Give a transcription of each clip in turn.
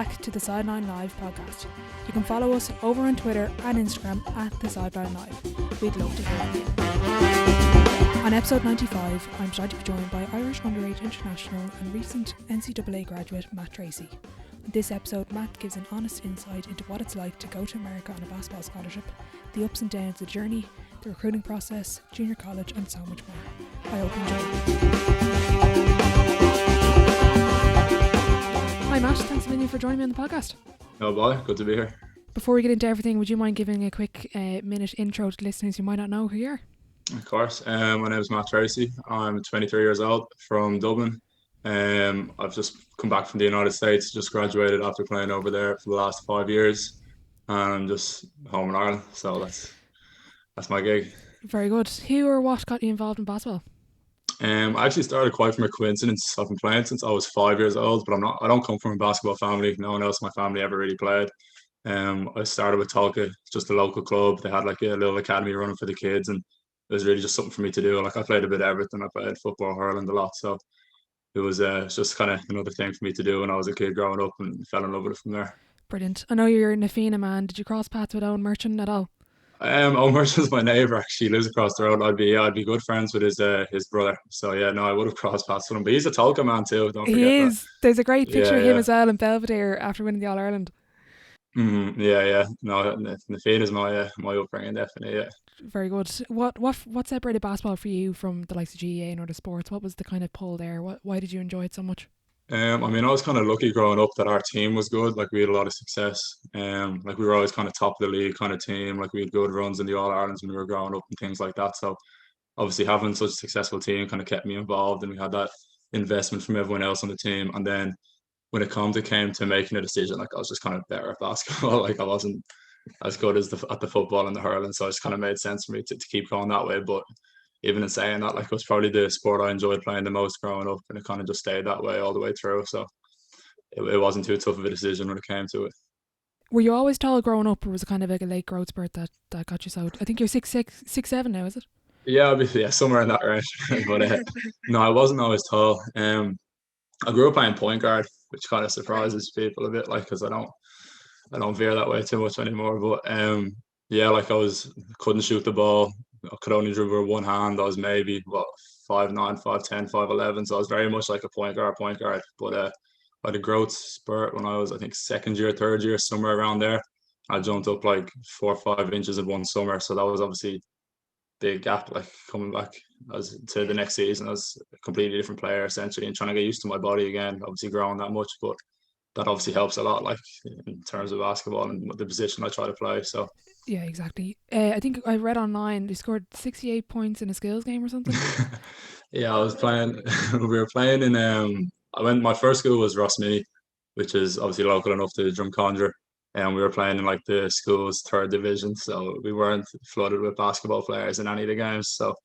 back to the Sideline Live podcast. You can follow us over on Twitter and Instagram at the Sideline Live. We'd love to hear from you. On episode 95, I'm delighted to be joined by Irish underage international and recent NCAA graduate Matt Treacy. In this episode, Matt gives an honest insight into what it's like to go to America on a basketball scholarship, the ups and downs of the journey, the recruiting process, junior college, and so much more. I hope you enjoy. Hi Matt, thanks a million for joining me on the podcast. Oh boy, good to be here. Before we get into everything, would you mind giving a quick minute intro to listeners who might not know who you are? Of course. My name is Matt Treacy. I'm 23 years old from Dublin. I've just come back from the United States, just graduated after playing over there for the last 5 years. And I'm just home in Ireland, so that's my gig. Very good. Who or what got you involved in basketball? I actually started quite from a coincidence. I've been playing since I was 5 years old, but I don't come from a basketball family. No one else in my family ever really played. I started with Tolka, just a local club. They had like a little academy running for the kids, and it was really just something for me to do. Like I played a bit of everything. I played football, hurling a lot, so it was just kind of another thing for me to do when I was a kid growing up, and fell in love with it from there. Brilliant. I know you're a Nafina man. Did you cross paths with Owen Merchant at all? Owen Merchant's my neighbour. Actually, he lives across the road. I'd be good friends with his brother. So yeah, no, I would have crossed paths with him. But he's a Tolka man too. Don't forget he is. That. There's a great picture of him as well in Belvedere after winning the All Ireland. Yeah. No, Nafina is my upbringing, definitely. Yeah. Very good. What separated basketball for you from the likes of GAA and other sports? What was the kind of pull there? Why did you enjoy it so much? I was kind of lucky growing up that our team was good. Like we had a lot of success. Like we were always kind of top of the league kind of team. Like we had good runs in the All Irelands when we were growing up and things like that. So obviously having such a successful team kind of kept me involved, and we had that investment from everyone else on the team. And then when it came to making a decision, like I was just kind of better at basketball. Like I wasn't as good as at the football and the hurling, so it just kind of made sense for me to keep going that way. But even in saying that, like it was probably the sport I enjoyed playing the most growing up, and it kind of just stayed that way all the way through. So it wasn't too tough of a decision when it came to it. Were you always tall growing up, or was it kind of like a late growth spurt that got you so? I think you're 6'6", 6'7" now, is it? Yeah, somewhere in that range. But no, I wasn't always tall. I grew up playing point guard, which kind of surprises people a bit, like because I don't veer that way too much anymore. But like couldn't shoot the ball. I could only dribble with one hand. I was maybe 5'9", 5'10", 5'11". So I was very much like a point guard. But I had a growth spurt when I was, I think, second year, third year, somewhere around there. I jumped up like 4 or 5 inches in one summer. So that was obviously a big gap, like coming back as to the next season. I was a completely different player essentially, and trying to get used to my body again. Obviously growing that much, but that obviously helps a lot, like in terms of basketball and the position I try to play. So yeah, exactly. I think I read online they scored 68 points in a skills game or something. Yeah, I was playing. We were playing in. My first school was Rossmini, which is obviously local enough to Drumcondra, and we were playing in like the school's third division, so we weren't flooded with basketball players in any of the games. So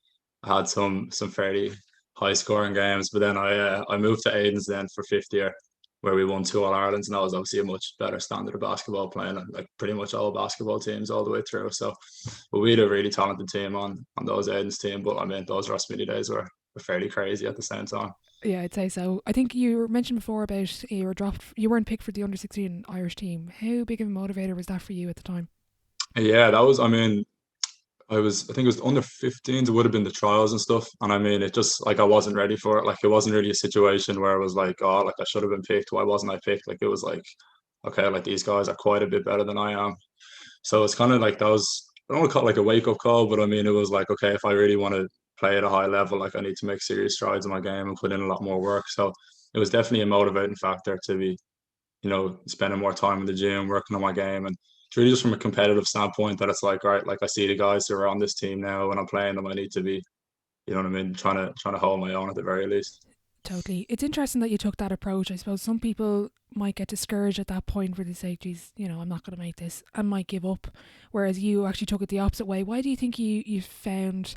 I had some fairly high scoring games, but then I moved to Aiden's then for fifth year, where we won 2 All Irelands, and that was obviously a much better standard of basketball playing, like pretty much all basketball teams all the way through. So, but we had a really talented team on those Aiden's team, but I mean those Rossmini days were fairly crazy at the same time. Yeah, I'd say so. I think you mentioned before about you weren't picked for the under-16 Irish team. How big of a motivator was that for you at the time? Yeah, that was. I think it was under 15s. It would have been the trials and stuff, and I mean, it just like I wasn't ready for it. Like it wasn't really a situation where it was like, oh, like I should have been picked. Why wasn't I picked? Like it was like, okay, like these guys are quite a bit better than I am. So it's kind of like that was. I don't want to call it like a wake up call, but I mean, it was like, okay, if I really want to play at a high level, like I need to make serious strides in my game and put in a lot more work. So it was definitely a motivating factor to be, spending more time in the gym, working on my game. And it's really just from a competitive standpoint that it's like, right, like I see the guys who are on this team now, when I'm playing them, I need to be, you know what I mean, trying to hold my own at the very least. Totally. It's interesting that you took that approach. I suppose some people might get discouraged at that point where they say, geez, I'm not going to make this, and might give up. Whereas you actually took it the opposite way. Why do you think you found,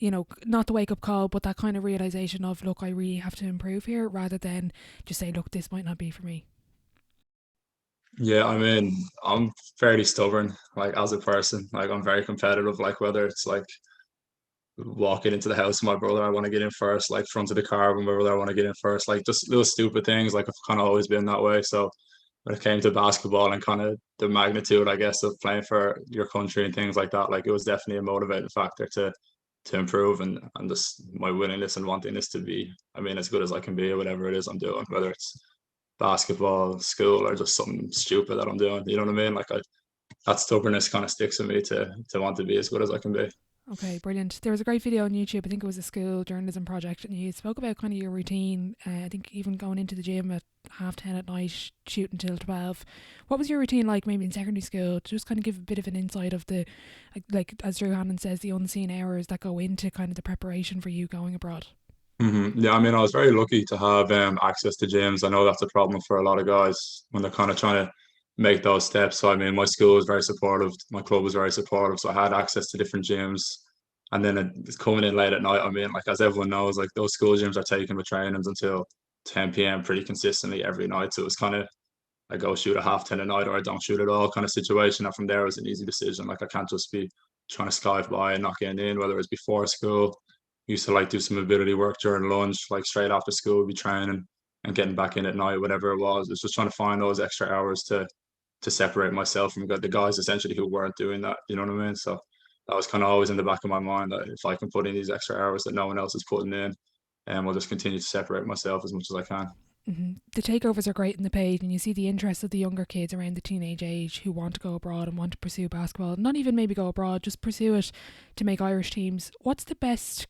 not the wake up call, but that kind of realization of, look, I really have to improve here, rather than just say, look, this might not be for me? Yeah, I mean, I'm fairly stubborn, like as a person. Like I'm very competitive, like whether it's like walking into the house with my brother, I want to get in first, like front of the car with my brother, I want to get in first, like just little stupid things. Like I've kind of always been that way. So when it came to basketball and kind of the magnitude, I guess, of playing for your country and things like that, like it was definitely a motivating factor to improve and just my willingness and wanting this to be, I mean, as good as I can be or whatever it is I'm doing, whether it's basketball, school, or just something stupid that I'm doing. You know what I mean? Like that stubbornness kind of sticks with me to want to be as good as I can be. Okay, brilliant. There was a great video on YouTube. I think it was a school journalism project, and you spoke about kind of your routine. I think even going into the gym at 10:30 at night, shooting till 12. What was your routine like, maybe in secondary school? Just kind of give a bit of an insight of the, like as Drew Hannon says, the unseen hours that go into kind of the preparation for you going abroad. Yeah, I mean, I was very lucky to have access to gyms. I know that's a problem for a lot of guys when they're kind of trying to make those steps. So, I mean, my school was very supportive. My club was very supportive. So I had access to different gyms. And then it's coming in late at night. I mean, like as everyone knows, like those school gyms are taking with trainings until 10 p.m. pretty consistently every night. So it was kind of I go shoot at 10:30 at night or I don't shoot at all kind of situation. And from there, it was an easy decision. Like I can't just be trying to skive by and not getting in, whether it's before school. Used to like do some ability work during lunch, like straight after school, be training and getting back in at night, whatever it was. It's just trying to find those extra hours to separate myself from the guys essentially who weren't doing that. You know what I mean? So that was kind of always in the back of my mind that if I can put in these extra hours that no one else is putting in, and I'll just continue to separate myself as much as I can. The takeovers are great in the page, and you see the interest of the younger kids around the teenage age who want to go abroad and want to pursue basketball. Not even maybe go abroad, just pursue it to make Irish teams. What's the best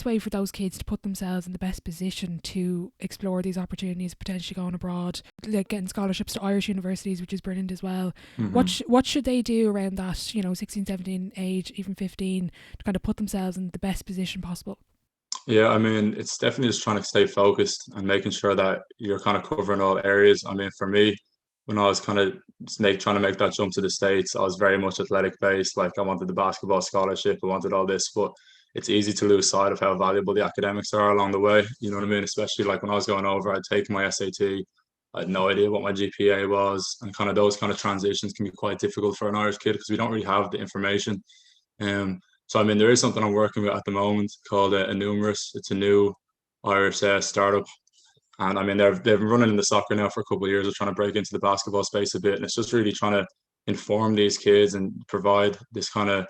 way for those kids to put themselves in the best position to explore these opportunities, potentially going abroad, like getting scholarships to Irish universities, which is brilliant as well? What should they do around that, 16, 17 age, even 15, to kind of put themselves in the best position possible? Yeah, I mean, it's definitely just trying to stay focused and making sure that you're kind of covering all areas. I mean, for me, when I was kind of trying to make that jump to the States, I was very much athletic based. Like I wanted the basketball scholarship, I wanted all this, but it's easy to lose sight of how valuable the academics are along the way. You know what I mean? Especially like when I was going over, I'd taken my SAT. I had no idea what my GPA was, and kind of those kind of transitions can be quite difficult for an Irish kid because we don't really have the information. So I mean, there is something I'm working with at the moment called Numerous. It's a new Irish startup, and I mean they've been running in the soccer now for a couple of years. They're trying to break into the basketball space a bit, and it's just really trying to inform these kids and provide this kind of,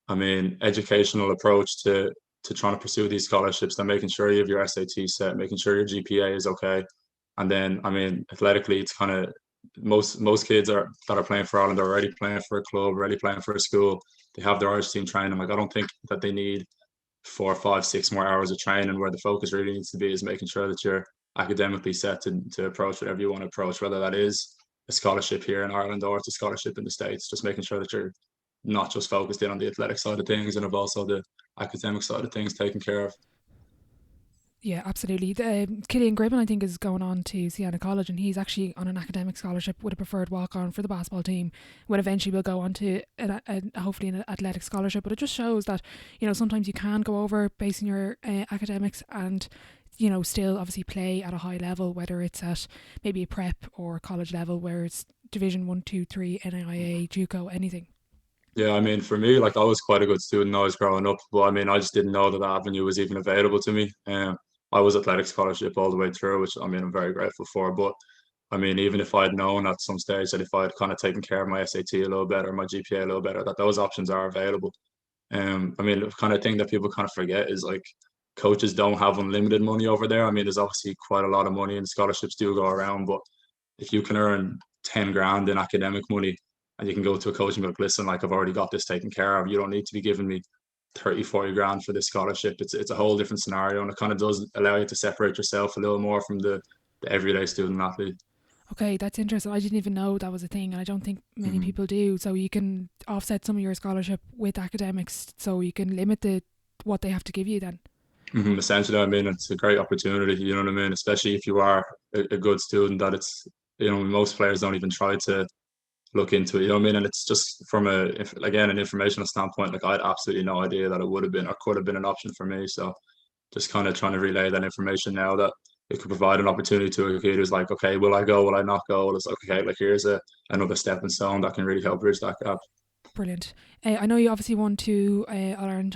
I mean, educational approach to trying to pursue these scholarships. And making sure you have your SAT set, making sure your GPA is okay, and then I mean, athletically, it's kind of most kids that are playing for Ireland are already playing for a club, already playing for a school. They have their Irish team training. Like I don't think that they need 4, 5, 6 more hours of training. Where the focus really needs to be is making sure that you're academically set to approach whatever you want to approach, whether that is a scholarship here in Ireland or it's a scholarship in the States. Just making sure that you're not just focused in on the athletic side of things and have also the academic side of things taken care of. Yeah, absolutely. Killian Gribben, I think, is going on to Siena College, and he's actually on an academic scholarship with a preferred walk-on for the basketball team, when eventually we'll go on to hopefully an athletic scholarship. But it just shows that, sometimes you can go over based on your academics and, still obviously play at a high level, whether it's at maybe a prep or college level where it's Division 1, 2, 3, NAIA, JUCO, anything. Yeah, I mean, for me, like I was quite a good student when I was growing up, but I mean, I just didn't know that avenue was even available to me. I was athletic scholarship all the way through, which I mean, I'm very grateful for. But I mean, even if I'd known at some stage that if I'd kind of taken care of my SAT a little better, my GPA a little better, that those options are available. I mean, the kind of thing that people kind of forget is like coaches don't have unlimited money over there. I mean, there's obviously quite a lot of money and scholarships do go around, but if you can earn 10 grand in academic money and you can go to a coach and be like, listen, like I've already got this taken care of. You don't need to be giving me 30, 40 grand for this scholarship. It's a whole different scenario, and it kind of does allow you to separate yourself a little more from the everyday student athlete. Okay, that's interesting. I didn't even know that was a thing, and I don't think many people do. So you can offset some of your scholarship with academics, so you can limit what they have to give you then. Essentially, I mean, it's a great opportunity, you know what I mean? Especially if you are a good student, that it's, most players don't even try to look into it, you know what I mean? And it's just from again, an informational standpoint, like I had absolutely no idea that it would have been or could have been an option for me. So just kind of trying to relay that information now that it could provide an opportunity to a kid who's like, okay, will I go? Will I not go? Well, it's like, okay, like here's another stepping stone that can really help bridge that gap. Brilliant. I know you obviously won two All-Ireland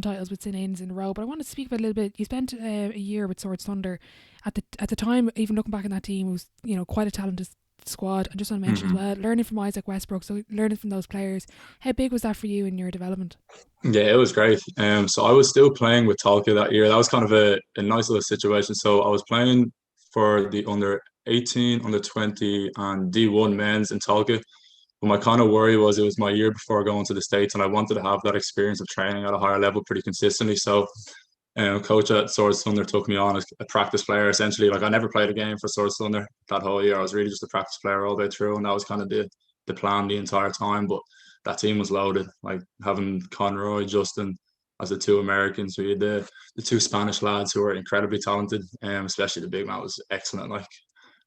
titles with St Ains in a row, but I want to speak about a little bit. You spent a year with Swords Thunder. At the time, even looking back in that team, it was quite a talented squad. I just want to mention as well, learning from Isaac Westbrook, so learning from those players. How big was that for you in your development? Yeah, it was great. So I was still playing with Tolka that year. That was kind of a nice little situation. So I was playing for the under 18, under 20, and D1 men's in Tolka. But my kind of worry was it was my year before going to the States, and I wanted to have that experience of training at a higher level pretty consistently. So, coach at Swords Thunder took me on as a practice player. Essentially, like I never played a game for Swords Thunder that whole year. I was really just a practice player all the way through, and that was kind of the plan the entire time. But that team was loaded. Like having Conroy, Justin as the two Americans, we had the two Spanish lads who were incredibly talented, especially the big man was excellent. Like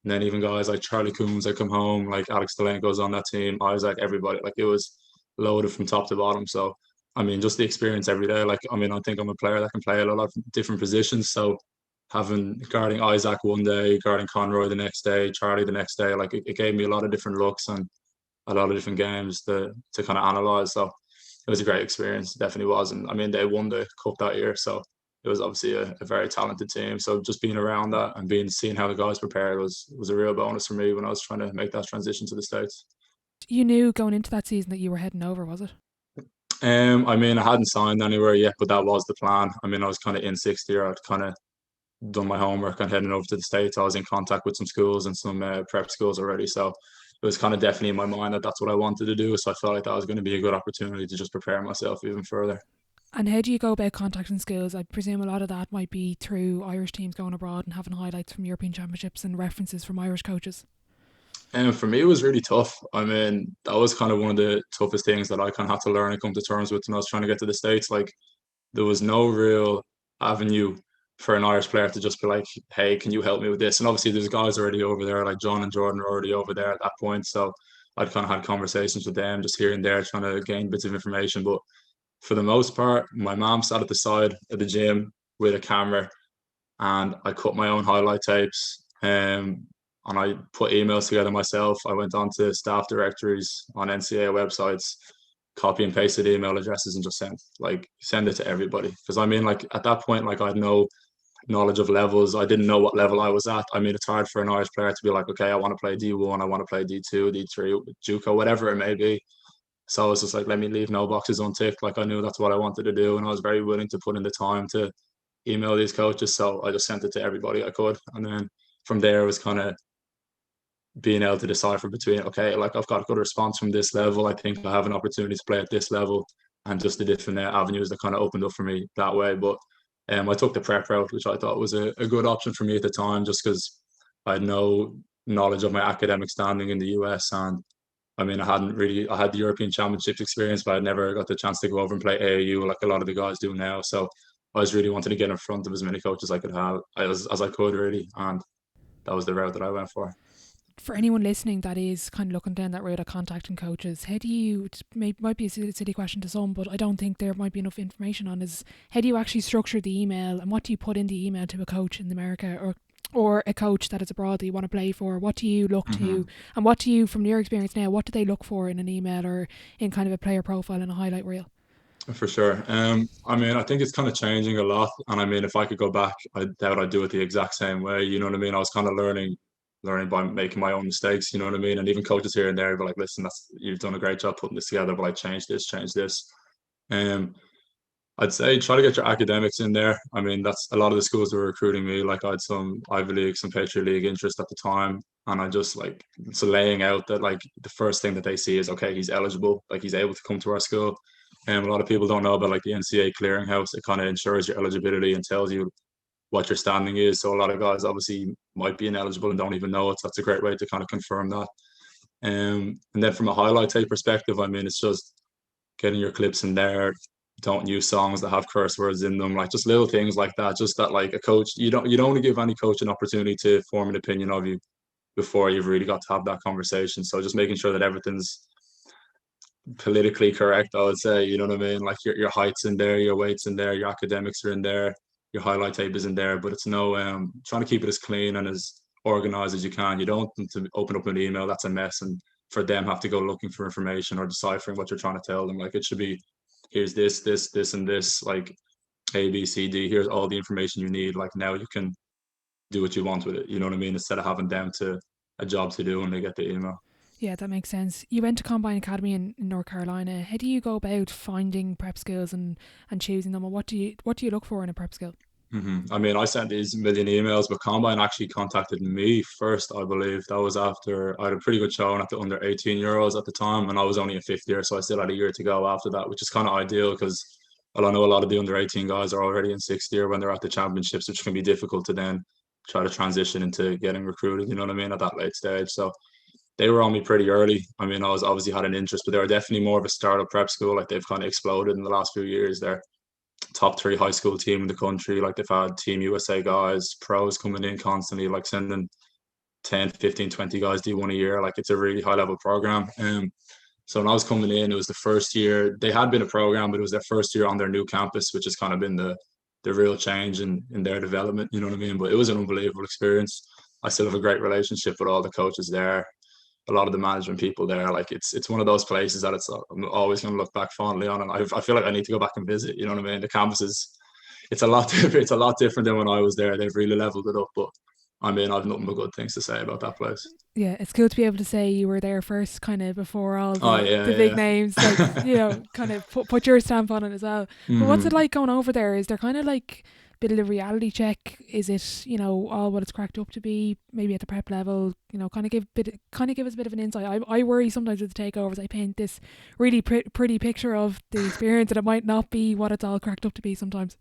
and then even guys like Charlie Coombs that come home, like Alex Delenko's on that team, Isaac, everybody, like it was loaded from top to bottom. So, I mean, just the experience every day. Like, I mean, I think I'm a player that can play a lot of different positions. So, having guarding Isaac one day, guarding Conroy the next day, Charlie the next day, like it gave me a lot of different looks and a lot of different games to kind of analyze. So, it was a great experience. It definitely was. And I mean, they won the cup that year. So, it was obviously a very talented team. So just being around that and seeing how the guys prepared was a real bonus for me when I was trying to make that transition to the States. You knew going into that season that you were heading over, was it? I mean, I hadn't signed anywhere yet, but that was the plan. I mean, I was kind of in sixth year. I'd kind of done my homework and heading over to the States. I was in contact with some schools and some prep schools already. So it was kind of definitely in my mind that that's what I wanted to do. So I felt like that was going to be a good opportunity to just prepare myself even further. And how do you go about contacting schools? I presume a lot of that might be through Irish teams going abroad and having highlights from European Championships and references from Irish coaches. And for me, it was really tough. I mean, that was kind of one of the toughest things that I kind of had to learn and come to terms with when I was trying to get to the States. Like, there was no real avenue for an Irish player to just be like, hey, can you help me with this? And obviously, there's guys already over there, like John and Jordan are already over there at that point. So I'd kind of had conversations with them just here and there, trying to gain bits of information. But for the most part, my mom sat at the side of the gym with a camera and I cut my own highlight tapes. And I put emails together myself. I went onto staff directories on NCAA websites, copy and pasted email addresses, and just send it to everybody. Because I mean, like at that point, like I had no knowledge of levels. I didn't know what level I was at. I mean, it's hard for an Irish player to be like, okay, I want to play D1, I want to play D2, D3, JUCO, whatever it may be. So I was just like, let me leave no boxes unticked. Like I knew that's what I wanted to do, and I was very willing to put in the time to email these coaches. So I just sent it to everybody I could, and then from there it was kind of being able to decipher between, okay, like I've got a good response from this level. I think I have an opportunity to play at this level, and just the different avenues that kind of opened up for me that way. But I took the prep route, which I thought was a good option for me at the time, just because I had no knowledge of my academic standing in the US. And I mean, I had the European Championships experience, but I'd never got the chance to go over and play AAU like a lot of the guys do now. So I was really wanting to get in front of as many coaches I could have as I could, really. And that was the route that I went for. For anyone listening that is kind of looking down that road of contacting coaches, how do you, it might be a silly question to some, but I don't think there might be enough information on, is how do you actually structure the email and what do you put in the email to a coach in America or a coach that is abroad that you want to play for? What do you look to, and what do you, from your experience now, what do they look for in an email or in kind of a player profile and a highlight reel? For sure. I mean, I think it's kind of changing a lot. And I mean, if I could go back, I doubt I'd do it the exact same way. You know what I mean? I was kind of learning by making my own mistakes, you know what I mean? And even coaches here and there, but like, listen, you've done a great job putting this together, but like change this. Um, I'd say try to get your academics in there. I mean, that's a lot of the schools that were recruiting me. Like I had some Ivy League, some Patriot League interest at the time. And I just like, it's laying out that like the first thing that they see is, okay, he's eligible, like he's able to come to our school. And a lot of people don't know about like the NCAA clearinghouse. It kind of ensures your eligibility and tells you what your standing is. So a lot of guys obviously might be ineligible and don't even know it. So that's a great way to kind of confirm that. And then from a highlight tape perspective, I mean, it's just getting your clips in there. Don't use songs that have curse words in them, like just little things like that. Just that, like a coach, you don't want to give any coach an opportunity to form an opinion of you before you've really got to have that conversation. So just making sure that everything's politically correct, I would say, you know what I mean? Like your height's in there, your weight's in there, your academics are in there, your highlight tape is in there, but it's no trying to keep it as clean and as organized as you can. You don't want to open up an email that's a mess and for them have to go looking for information or deciphering what you're trying to tell them. Like it should be, here's this, and this, like A, B, C, D. Here's all the information you need. Like now you can do what you want with it. You know what I mean? Instead of having them to a job to do when they get the email. Yeah, that makes sense. You went to Combine Academy in North Carolina. How do you go about finding prep skills and choosing them? And what do you look for in a prep skill? I mean, I sent these million emails, but Combine actually contacted me first, I believe. That was after I had a pretty good showing at the under 18 Euros at the time, and I was only in fifth year, so I still had a year to go after that, which is kind of ideal because well, I know a lot of the under 18 guys are already in sixth year when they're at the championships, which can be difficult to then try to transition into getting recruited, you know what I mean, at that late stage. So they were on me pretty early. I mean, I was obviously had an interest, but they were definitely more of a startup prep school. Like they've kind of exploded in the last few years. They're top three high school team in the country. Like they've had Team USA guys, pros coming in constantly, like sending 10, 15, 20 guys D1 a year. Like it's a really high level program. So when I was coming in, it was the first year. They had been a program, but it was their first year on their new campus, which has kind of been the real change in their development. You know what I mean? But it was an unbelievable experience. I still have a great relationship with all the coaches there, a lot of the management people there. Like it's one of those places that I'm always going to look back fondly on, and I feel like I need to go back and visit. You know what I mean? The campus is it's a lot different. It's a lot different than when I was there. They've really leveled it up, but I mean, I've nothing but good things to say about that place. Yeah, it's cool to be able to say you were there first, kind of before all Oh the big yeah, names, like, kind of put your stamp on it as well. yeah. But what's it like going over there? Is there kind of like a bit of a reality check? Is it, all what it's cracked up to be, maybe at the prep level, kind of give us a bit of an insight. I worry sometimes with the takeovers. I paint this really pretty picture of the experience, and it might not be what it's all cracked up to be sometimes.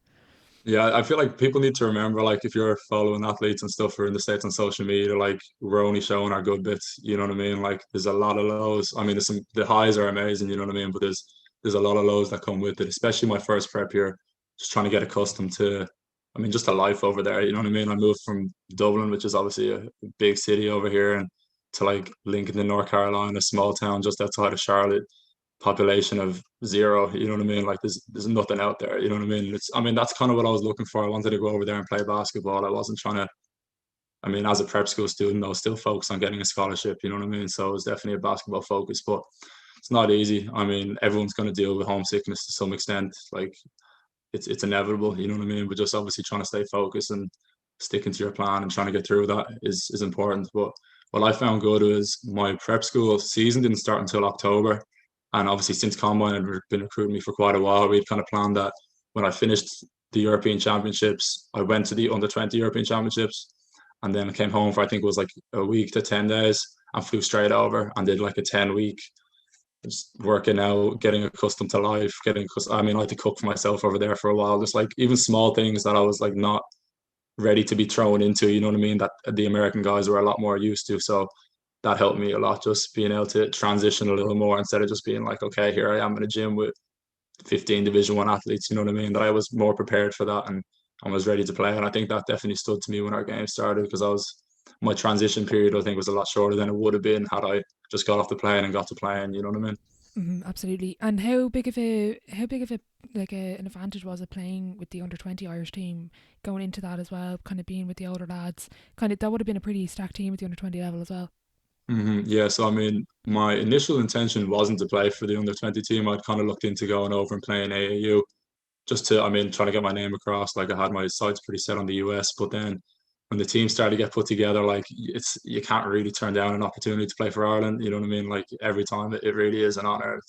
Yeah, I feel like people need to remember, like, if you're following athletes and stuff or in the States on social media, like, we're only showing our good bits, you know what I mean? Like, there's a lot of lows. I mean, the highs are amazing, you know what I mean? But there's a lot of lows that come with it, especially my first prep year, just trying to get accustomed to, I mean, just a life over there, you know what I mean? I moved from Dublin, which is obviously a big city over here, and to like Lincoln, North Carolina, a small town just outside of Charlotte, population of zero. You know what I mean? Like there's nothing out there. You know what I mean? I mean that's kind of what I was looking for. I wanted to go over there and play basketball. I wasn't trying to. I mean, as a prep school student, I was still focused on getting a scholarship. You know what I mean? So it was definitely a basketball focus, but it's not easy. I mean, everyone's going to deal with homesickness to some extent. Like it's inevitable. You know what I mean? But just obviously trying to stay focused and sticking to your plan and trying to get through that is important. But what I found good was my prep school season didn't start until October. And obviously, since Combine had been recruiting me for quite a while, we'd kind of planned that when I finished the European Championships, I went to the under 20 European Championships and then came home for, I think it was like a week to 10 days and flew straight over and did like a 10-week just working out, getting accustomed to life, I mean, I had to cook for myself over there for a while. Just like even small things that I was like not ready to be thrown into, you know what I mean? That the American guys were a lot more used to. So that helped me a lot, just being able to transition a little more instead of just being like, okay, here I am in a gym with 15 Division 1 athletes, you know what I mean? That I was more prepared for that and was ready to play. And I think that definitely stood to me when our game started because my transition period, I think, was a lot shorter than it would have been had I just got off the plane and got to playing, you know what I mean? Absolutely. And how big of a an advantage was it playing with the under 20 Irish team, going into that as well, kind of being with the older lads? Kind of that would have been a pretty stacked team with the under 20 level as well. Yeah, so I mean, my initial intention wasn't to play for the under 20 team. I'd kind of looked into going over and playing AAU just to, I mean, trying to get my name across. Like I had my sights pretty set on the US, but then when the team started to get put together, like you can't really turn down an opportunity to play for Ireland. You know what I mean? Like every time, it really is an honor.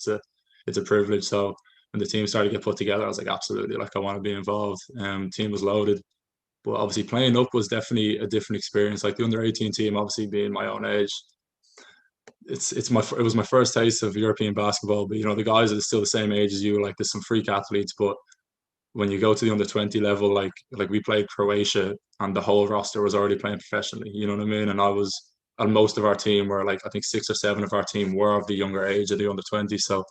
It's a privilege. So when the team started to get put together, I was like, absolutely, like I want to be involved. Team was loaded, but obviously playing up was definitely a different experience. Like the under 18 team, obviously being my own age, it was my first taste of European basketball. But the guys are still the same age as you. Like there's some freak athletes, but when you go to the under 20 level, like we played Croatia and the whole roster was already playing professionally. You know what I mean? And most of our team were like, I think 6 or 7 of our team were of the younger age of the under 20. So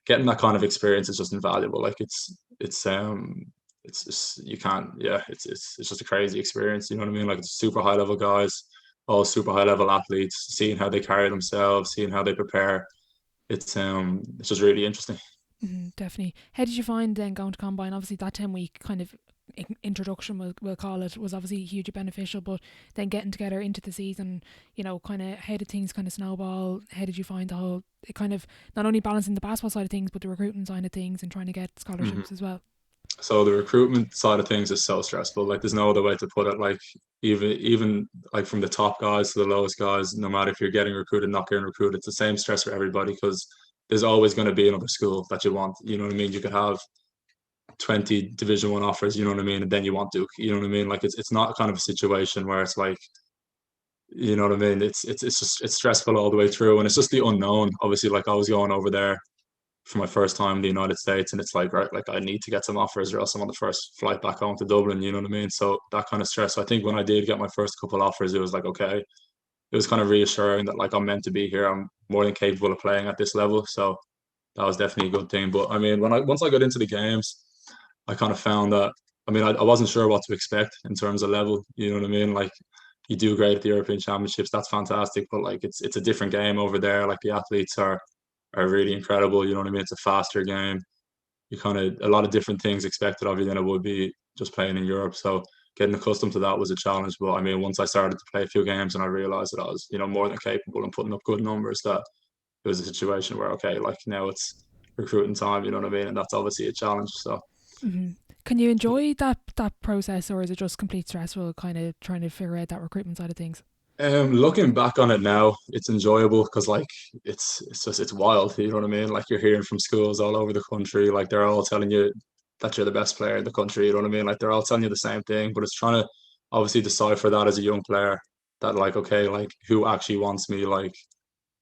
getting that kind of experience is just invaluable. Like it's just, you can't, yeah, it's just a crazy experience. You know what I mean? Like it's super high level guys, all super high level athletes, seeing how they carry themselves, seeing how they prepare. It's just really interesting. Definitely. How did you find then going to Combine? Obviously that 10 week kind of introduction, we'll call it, was obviously hugely beneficial. But then getting together into the season, kind of how did things kind of snowball? How did you find the whole it kind of not only balancing the basketball side of things, but the recruiting side of things and trying to get Mhm. scholarships as well? So the recruitment side of things is so stressful. Like there's no other way to put it. Like even like from the top guys to the lowest guys, no matter if you're getting recruited, not getting recruited, it's the same stress for everybody because there's always going to be another school that you want. You know what I mean? You could have 20 Division 1 offers, you know what I mean, and then you want Duke. You know what I mean? Like it's not kind of a situation where it's like, you know what I mean? It's just it's stressful all the way through, and it's just the unknown. Obviously, like I was going over there for my first time in the United States, and it's like, right, like I need to get some offers or else I'm on the first flight back home to Dublin, you know what I mean? So that kind of stress. So I think when I did get my first couple offers, it was like, okay, it was kind of reassuring that like I'm meant to be here. I'm more than capable of playing at this level. So that was definitely a good thing. But I mean, once I got into the games, I kind of found that, I mean, I wasn't sure what to expect in terms of level, you know what I mean? Like you do great at the European Championships, that's fantastic, but like it's a different game over there. Like the athletes are really incredible. You know what I mean? It's a faster game. You kind of a lot of different things expected of you than it would be just playing in Europe. So getting accustomed to that was a challenge. But I mean, once I started to play a few games and I realized that I was, more than capable and putting up good numbers, that it was a situation where okay, like now it's recruiting time. You know what I mean? And that's obviously a challenge. So. Mm-hmm. Can you enjoy that process, or is it just complete stressful, kind of trying to figure out that recruitment side of things? Looking back on it now, it's enjoyable because like it's wild, you know what I mean? Like you're hearing from schools all over the country, like they're all telling you that you're the best player in the country, you know what I mean? Like they're all telling you the same thing, but it's trying to obviously decipher that as a young player that like, okay, like who actually wants me, like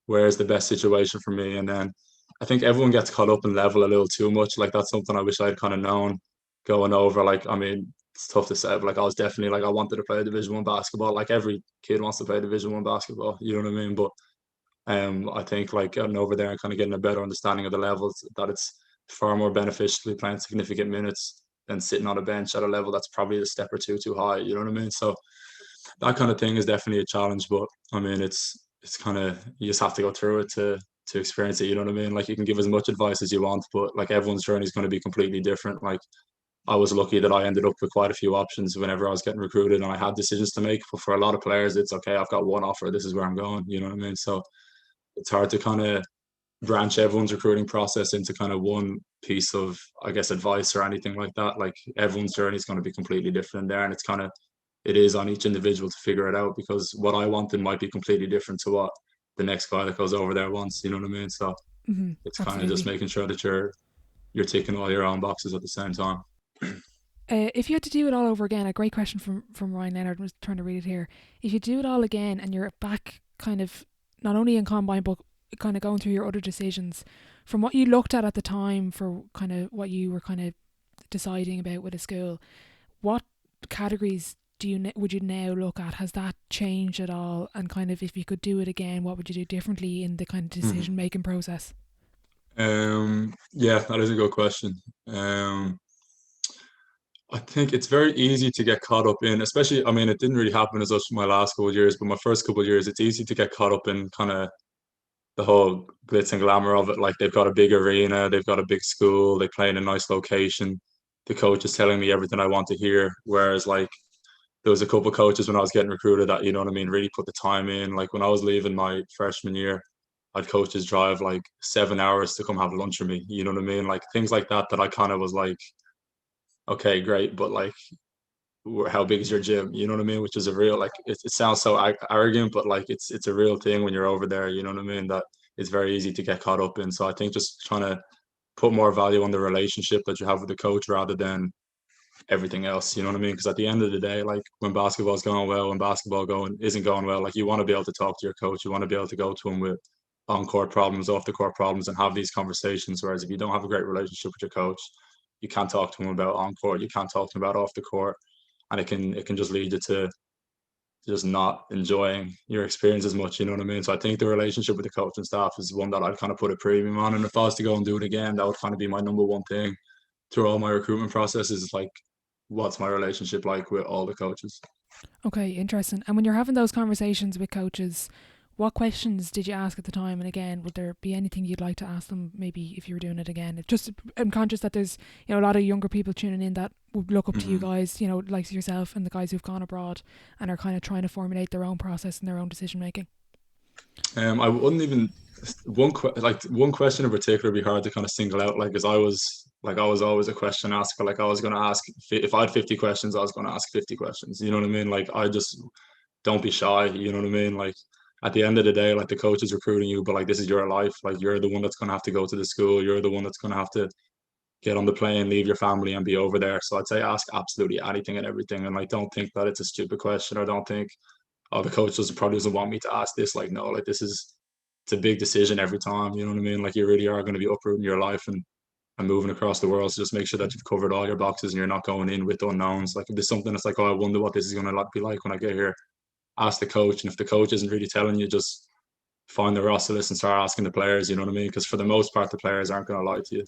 where's the best situation for me? And then I think everyone gets caught up in level a little too much. Like that's something I wish I'd kind of known going over. Like, I mean, it's tough to say, but like I was definitely like I wanted to play Division 1 basketball. Like every kid wants to play Division 1 basketball, you know what I mean? But I think like getting over there and kind of getting a better understanding of the levels, that it's far more beneficial to be playing significant minutes than sitting on a bench at a level that's probably a step or two too high, you know what I mean? So that kind of thing is definitely a challenge, but I mean it's kind of you just have to go through it to experience it, you know what I mean? Like you can give as much advice as you want, but like everyone's journey is going to be completely different. Like I was lucky that I ended up with quite a few options whenever I was getting recruited and I had decisions to make. But for a lot of players, it's okay, I've got one offer, this is where I'm going, you know what I mean? So it's hard to kind of branch everyone's recruiting process into kind of one piece of, I guess, advice or anything like that. Like everyone's journey is going to be completely different there. And it's kind of, it is on each individual to figure it out because what I wanted might be completely different to what the next guy that goes over there wants, you know what I mean? So Mm-hmm. it's kind of just Absolutely. making sure that you're ticking all your own boxes at the same time. If you had to do it all over again, a great question from Ryan Leonard. Was trying to read it here. If you do it all again and you're back, kind of not only in combine but kind of going through your other decisions, from what you looked at the time for kind of what you were kind of deciding about with a school, what categories would you now look at? Has that changed at all? And kind of if you could do it again, what would you do differently in the kind of Mhm. decision making process? Yeah, that is a good question. I think it's very easy to get caught up in, especially, I mean, it didn't really happen as much in my last couple of years, but my first couple of years, it's easy to get caught up in kind of the whole glitz and glamour of it. Like they've got a big arena, they've got a big school, they play in a nice location. The coach is telling me everything I want to hear. Whereas like there was a couple of coaches when I was getting recruited that, you know what I mean, really put the time in. Like when I was leaving my freshman year, I'd coaches drive like 7 hours to come have lunch with me. You know what I mean? Like things like that that I kind of was like, okay, great, but like how big is your gym? You know what I mean? Which is a real like it sounds so arrogant, but like it's a real thing when you're over there. You know what I mean? That it's very easy to get caught up in. So I think just trying to put more value on the relationship that you have with the coach rather than everything else. You know what I mean? Because at the end of the day, like when basketball's going well, when basketball going isn't going well, like you want to be able to talk to your coach. You want to be able to go to him with on court problems, off the court problems, and have these conversations. Whereas if you don't have a great relationship with your coach, you can't talk to him about on court. You can't talk to him about off the court, and it can just lead you to just not enjoying your experience as much. You know what I mean? So I think the relationship with the coach and staff is one that I'd kind of put a premium on. And if I was to go and do it again, that would kind of be my number one thing through all my recruitment processes. Like, what's my relationship like with all the coaches? Okay, interesting. And when you're having those conversations with coaches, What questions did you ask at the time? And again, would there be anything you'd like to ask them maybe if you were doing it again? I'm conscious that there's, you know, a lot of younger people tuning in that would look up to you guys, you know, like yourself and the guys who've gone abroad and are kind of trying to formulate their own process and their own decision making. I wouldn't even one question in particular would be hard to kind of single out. Like, as I was always a question asker. Like, I was going to ask, if I had 50 questions, I was going to ask 50 questions. You know what I mean? Like, I just don't be shy. You know what I mean? Like, at the end of the day, like, the coach is recruiting you, but like, this is your life. Like, you're the one that's going to have to go to the school. You're the one that's going to have to get on the plane, leave your family, and be over there. So I'd say ask absolutely anything and everything, and like, don't think that it's a stupid question, or don't think, oh, the coach probably doesn't want me to ask this. Like, no, like, it's a big decision every time. You know what I mean? Like, you really are going to be uprooting your life and moving across the world. So just make sure that you've covered all your boxes and you're not going in with unknowns. Like, if there's something that's like, oh, I wonder what this is going to be like when I get here, ask the coach. And if the coach isn't really telling you, just find the roster list and start asking the players. You know what I mean? Because for the most part, the players aren't going to lie to you.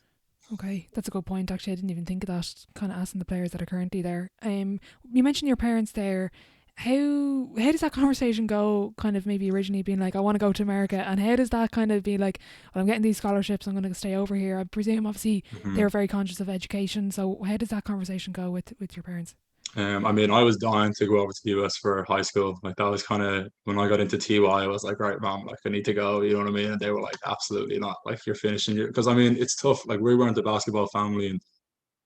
Okay, that's a good point. Actually, I didn't even think of that. Kind of asking the players that are currently there. You mentioned your parents there. How does that conversation go? Kind of maybe originally being like, I want to go to America, and how does that kind of be like, well, I'm getting these scholarships, I'm going to stay over here. I presume obviously they were very conscious of education. So how does that conversation go with your parents? I mean, I was dying to go over to the US for high school. Like, that was kind of when I got into TY, I was like, right, mom, like, I need to go. You know what I mean? And they were like, absolutely not. Like, you're finishing your, because I mean, it's tough. Like, we weren't a basketball family, and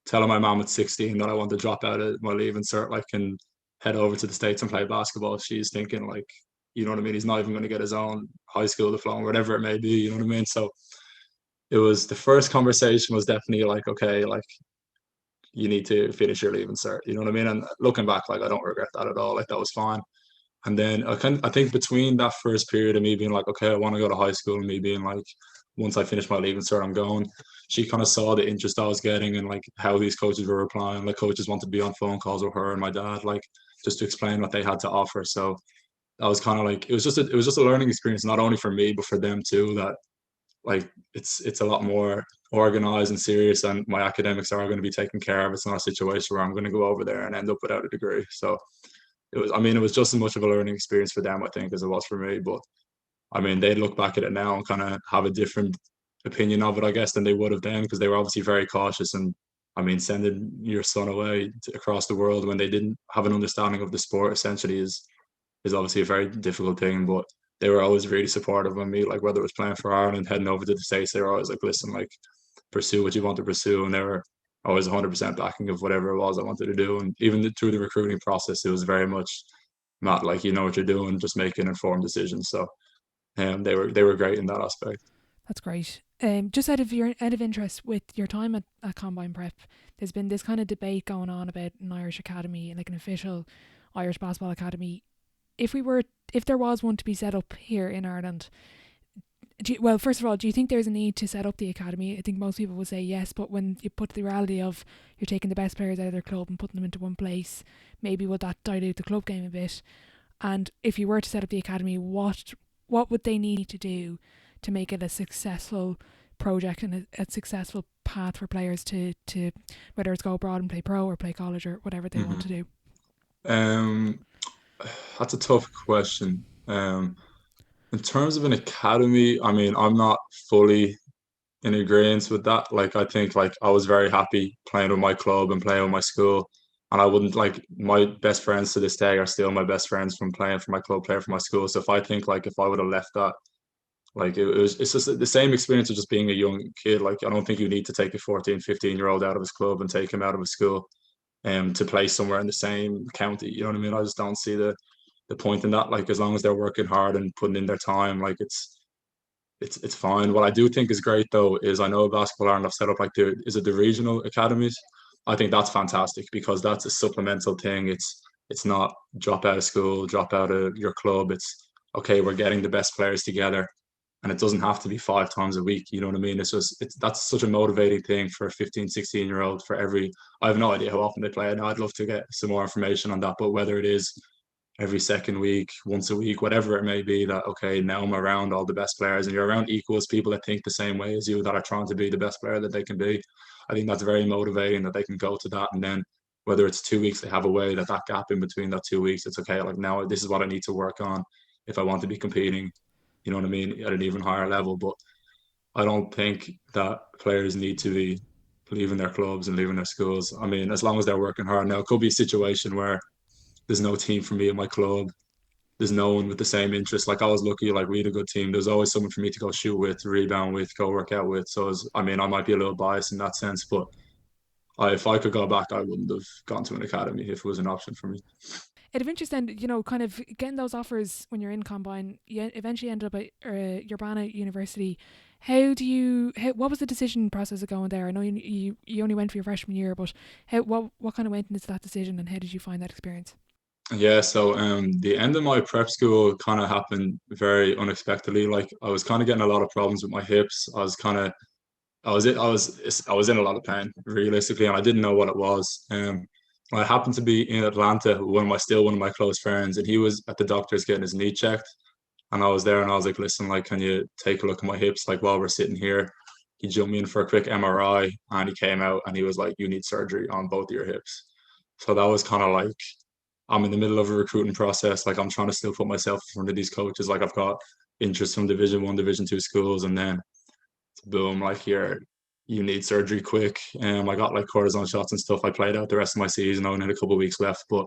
telling my mom at 16 that I want to drop out of my leave and cert, like, and head over to the States and play basketball, she's thinking, like, you know what I mean? He's not even going to get his own high school diploma, whatever it may be. You know what I mean? So it was, the first conversation was definitely like, okay, like, you need to finish your leave and cert. You know what I mean? And looking back, like, I don't regret that at all. Like, that was fine. And then I think between that first period of me being like, okay, I want to go to high school, and me being like, once I finish my leaving cert, I'm going. She kind of saw the interest I was getting and like how these coaches were replying. Like, coaches wanted to be on phone calls with her and my dad, like, just to explain what they had to offer. So that was kind of like, it was just a learning experience, not only for me but for them too. That, like, it's a lot more organized and serious, and my academics are going to be taken care of. It's not a situation where I'm going to go over there and end up without a degree. So it was, I mean, it was just as much of a learning experience for them, I think, as it was for me. But I mean, they look back at it now and kind of have a different opinion of it, I guess, than they would have then, because they were obviously very cautious. And I mean, sending your son away across the world when they didn't have an understanding of the sport essentially is obviously a very difficult thing. But they were always really supportive of me, like, whether it was playing for Ireland, heading over to the States, they were always like, listen, like, pursue what you want to pursue. And they were always 100% backing of whatever it was I wanted to do. And even through the recruiting process, it was very much, Matt, like, you know what you're doing, just make an informed decision. So they were great in that aspect. That's great. Just out of interest, with your time at Combine Prep, there's been this kind of debate going on about an Irish academy, like an official Irish basketball academy. If there was one to be set up here in Ireland, well, first of all, do you think there's a need to set up the academy? I think most people would say yes, but when you put the reality of you're taking the best players out of their club and putting them into one place, maybe would that dilute the club game a bit? And if you were to set up the academy, what would they need to do to make it a successful project and a successful path for players to whether it's go abroad and play pro or play college or whatever they want to do? That's a tough question. In terms of an academy, I mean, I'm not fully in agreement with that. Like, I think, like, I was very happy playing with my club and playing with my school. And I wouldn't, like, my best friends to this day are still my best friends from playing for my club, playing for my school. So if I think, like, if I would have left that, like, it's just the same experience of just being a young kid. Like, I don't think you need to take a 14, 15-year-old out of his club and take him out of his school to play somewhere in the same county. You know what I mean? I just don't see the point in that. Like, as long as they're working hard and putting in their time, like, it's fine. What I do think is great though is, I know Basketball Ireland have set up, like, the regional academies. I think that's fantastic, because that's a supplemental thing. It's not drop out of school, drop out of your club. It's okay, we're getting the best players together, and it doesn't have to be 5 times a week. You know what I mean? That's such a motivating thing for a 15, 16-year-old. For every, I have no idea how often they play. And I'd love to get some more information on that. But whether it is every second week, once a week, whatever it may be, that, okay, now I'm around all the best players, and you're around equals, people that think the same way as you, that are trying to be the best player that they can be. I think that's very motivating, that they can go to that, and then whether it's 2 weeks they have away, that gap in between that 2 weeks, it's okay, like, now this is what I need to work on if I want to be competing you know what I mean, at an even higher level. But I don't think that players need to be leaving their clubs and leaving their schools. I mean, as long as they're working hard. Now, it could be a situation where there's no team for me in my club. There's no one with the same interest. Like I was lucky, like we had a good team. There's always someone for me to go shoot with, rebound with, go work out with. So I mean, I might be a little biased in that sense, but if I could go back, I wouldn't have gone to an academy if it was an option for me. Out of interest then, kind of getting those offers when you're in Combine, you eventually ended up at Urbana University. What was the decision process of going there? I know you only went for your freshman year, but what kind of went into that decision, and how did you find that experience? Yeah, so the end of my prep school kind of happened very unexpectedly. Like I was kind of getting a lot of problems with my hips. I was in a lot of pain realistically, and I didn't know what it was. I happened to be in Atlanta with one of my close friends, and he was at the doctor's getting his knee checked, and I was there, and I was like, "Listen, like, can you take a look at my hips? Like, while we're sitting here." He jumped me in for a quick MRI, and he came out, and he was like, "You need surgery on both of your hips." So that was kind of like I'm in the middle of a recruiting process. Like I'm trying to still put myself in front of these coaches. Like I've got interest from Division 1, Division 2 schools, and then boom, like you need surgery quick. I got like cortisone shots and stuff. I played out the rest of my season. I only had a couple of weeks left, but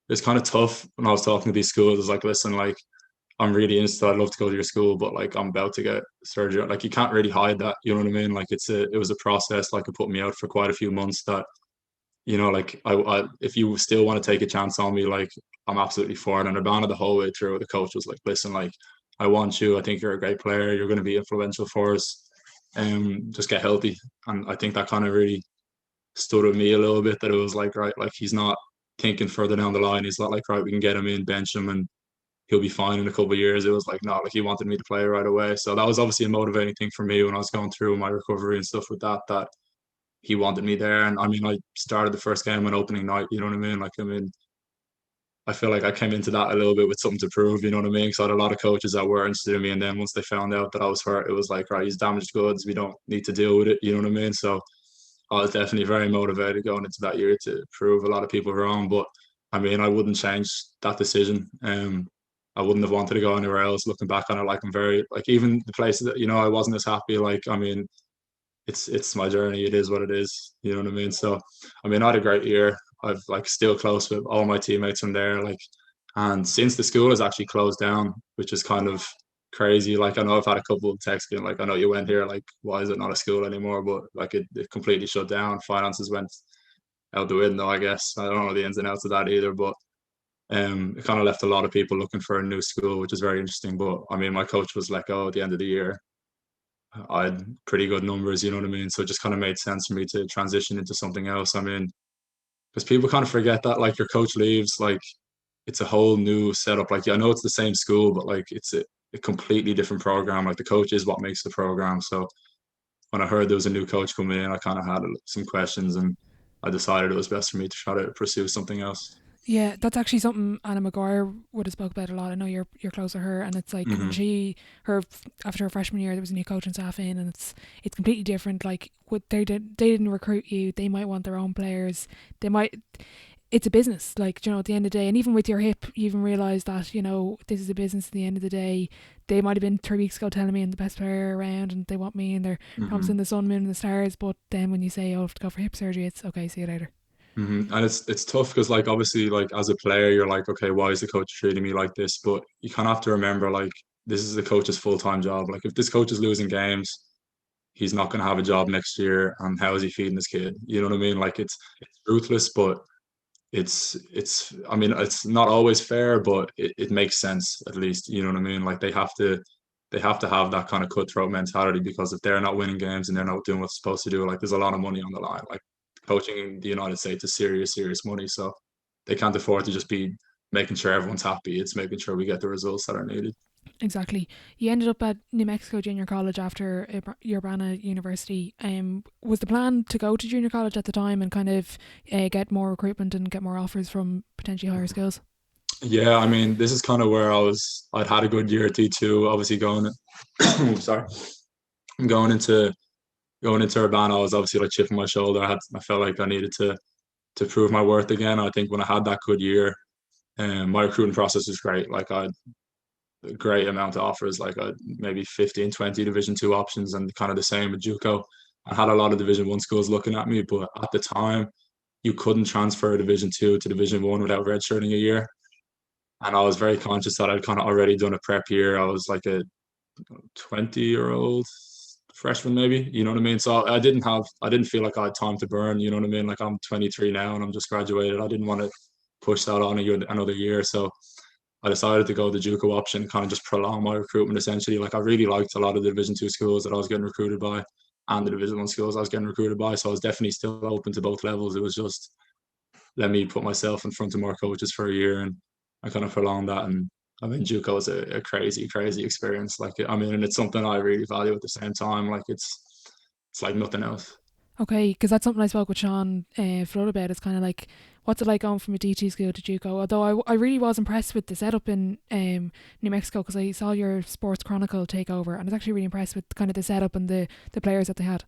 it's kind of tough when I was talking to these schools. It's like, listen, like I'm really interested. I'd love to go to your school, but like I'm about to get surgery. Like you can't really hide that. You know what I mean? Like it was a process. Like it put me out for quite a few months. That like I if you still want to take a chance on me, like I'm absolutely for it. And Urbana the whole way through, the coach was like, listen, like I want you. I think you're a great player. You're going to be influential for us. Just get healthy. And I think that kind of really stood with me a little bit, that it was like, right, like he's not thinking further down the line. He's not like, right, we can get him in, bench him, and he'll be fine in a couple of years. It was like, no, like he wanted me to play right away. So that was obviously a motivating thing for me when I was going through my recovery and stuff with that he wanted me there. And I mean, I started the first game on opening night, you know what I mean? Like, I mean, I feel like I came into that a little bit with something to prove, you know what I mean? Because I had a lot of coaches that were interested in me. And then once they found out that I was hurt, it was like, right, he's damaged goods. We don't need to deal with it, you know what I mean? So I was definitely very motivated going into that year to prove a lot of people wrong. But I mean, I wouldn't change that decision. I wouldn't have wanted to go anywhere else. Looking back on it, like I'm very like even the places that I wasn't as happy. Like I mean, it's my journey. It is what it is. You know what I mean? So I mean, I had a great year. I've like still close with all my teammates from there. Like, and since the school has actually closed down, which is kind of crazy. Like I know I've had a couple of texts being like, I know you went here, like why is it not a school anymore? But like it completely shut down. Finances went out the window, I guess. I don't know the ins and outs of that either, but it kind of left a lot of people looking for a new school, which is very interesting. But I mean, my coach was let go at the end of the year. I had pretty good numbers, you know what I mean? So it just kind of made sense for me to transition into something else. I mean, because people kind of forget that like your coach leaves, like it's a whole new setup. Like, yeah, I know it's the same school, but like it's a completely different program. Like the coach is what makes the program. So when I heard there was a new coach coming in, I kind of had some questions, and I decided it was best for me to try to pursue something else. Yeah, that's actually something Anna McGuire would have spoke about a lot. I know you're close to her, and it's like when Hmm. after her freshman year, there was a new coach and staff in, and it's completely different. Like what they didn't recruit you, they might want their own players. They might. It's a business, like at the end of the day, and even with your hip, you even realize that this is a business. At the end of the day, they might have been 3 weeks ago telling me I'm the best player around, and they want me, and they're promising Hmm. the sun, moon, and the stars. But then when you say, "Oh, I have to go for hip surgery," it's okay. See you later. And it's tough because like obviously like as a player you're like, okay, why is the coach treating me like this? But you kind of have to remember like this is the coach's full-time job. Like if this coach is losing games, he's not going to have a job next year, and how is he feeding his kid? You know what I mean? Like it's ruthless, but it's I mean it's not always fair, but it makes sense at least. You know what I mean? Like they have to have that kind of cutthroat mentality, because if they're not winning games and they're not doing what's supposed to do, like there's a lot of money on the line. Like coaching in the United States is serious money, so they can't afford to just be making sure everyone's happy. It's making sure we get the results that are needed. Exactly. You ended up at New Mexico Junior College after Urbana University. Was the plan to go to junior college at the time and kind of get more recruitment and get more offers from potentially higher schools? Yeah, I mean, this is kind of where I'd had a good year at D2, obviously going, sorry, going into Urbana. I was obviously like chipping my shoulder. I felt like I needed to prove my worth again. I think when I had that good year, my recruiting process was great. Like a great amount of offers, like maybe 15, 20 Division two options, and kind of the same with JUCO. I had a lot of Division one schools looking at me, but at the time, you couldn't transfer Division two to Division one without redshirting a year. And I was very conscious that I'd kind of already done a prep year. I was like a 20-year-old freshman, maybe, you know what I mean? So I didn't feel like I had time to burn, you know what I mean? Like I'm 23 now and I'm just graduated. I didn't want to push that on another year. So I decided to go the JUCO option, kind of just prolong my recruitment essentially. Like I really liked a lot of the Division two schools that I was getting recruited by and the Division one schools I was getting recruited by. So I was definitely still open to both levels. It was just let me put myself in front of more coaches for a year, and I kind of prolonged that. And I mean, JUCO is a crazy, crazy experience. Like, I mean, and it's something I really value at the same time. Like, it's like nothing else. Okay, because that's something I spoke with Sean Flood about. It's kind of like, what's it like going from a D2 school to JUCO? Although I really was impressed with the setup in New Mexico, because I saw your Sports Chronicle takeover, and I was actually really impressed with kind of the setup and the players that they had.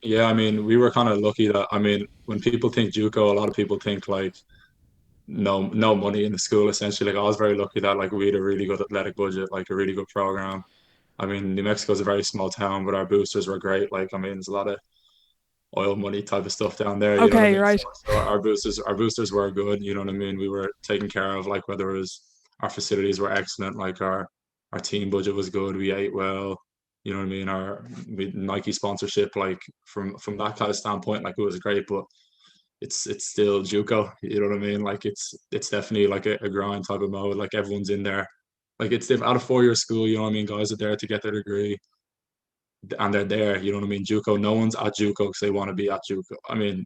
Yeah, I mean, we were kind of lucky that, I mean, when people think JUCO, a lot of people think like no money in the school essentially. Like I was very lucky that like we had a really good athletic budget, like a really good program. I mean, New Mexico is a very small town, but our boosters were great. Like, I mean, there's a lot of oil money type of stuff down there. You know what I Okay, mean? right. So our boosters were good. You know what I mean? We were taken care of. Like whether it was our facilities were excellent. Like our team budget was good. We ate well. You know what I mean? We Nike sponsorship. Like from that kind of standpoint, like it was great. But it's still JUCO. You know what I mean? Like it's definitely like a grind type of mode. Like everyone's in there. Like it's out of 4 year school. You know what I mean? Guys are there to get their degree and they're there. You know what I mean? JUCO, no one's at JUCO because they want to be at JUCO. I mean,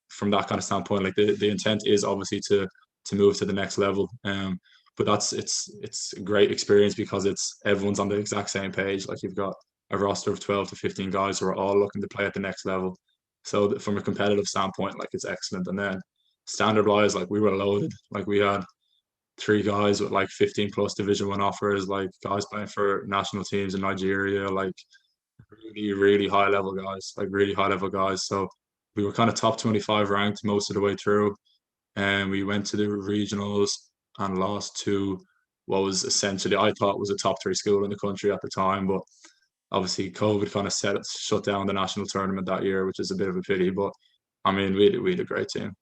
from that kind of standpoint, like the intent is obviously to move to the next level. But it's a great experience because it's everyone's on the exact same page. Like you've got a roster of 12 to 15 guys who are all looking to play at the next level. So from a competitive standpoint, like it's excellent. And then standard wise, like we were loaded. Like we had three guys with like 15 plus Division one offers, like guys playing for national teams in Nigeria, like really, really high level guys, like really high level guys. So we were kind of top 25 ranked most of the way through. And we went to the regionals and lost to what was essentially, I thought was a top three school in the country at the time. But obviously, COVID kind of shut down the national tournament that year, which is a bit of a pity. But I mean, we had a great team,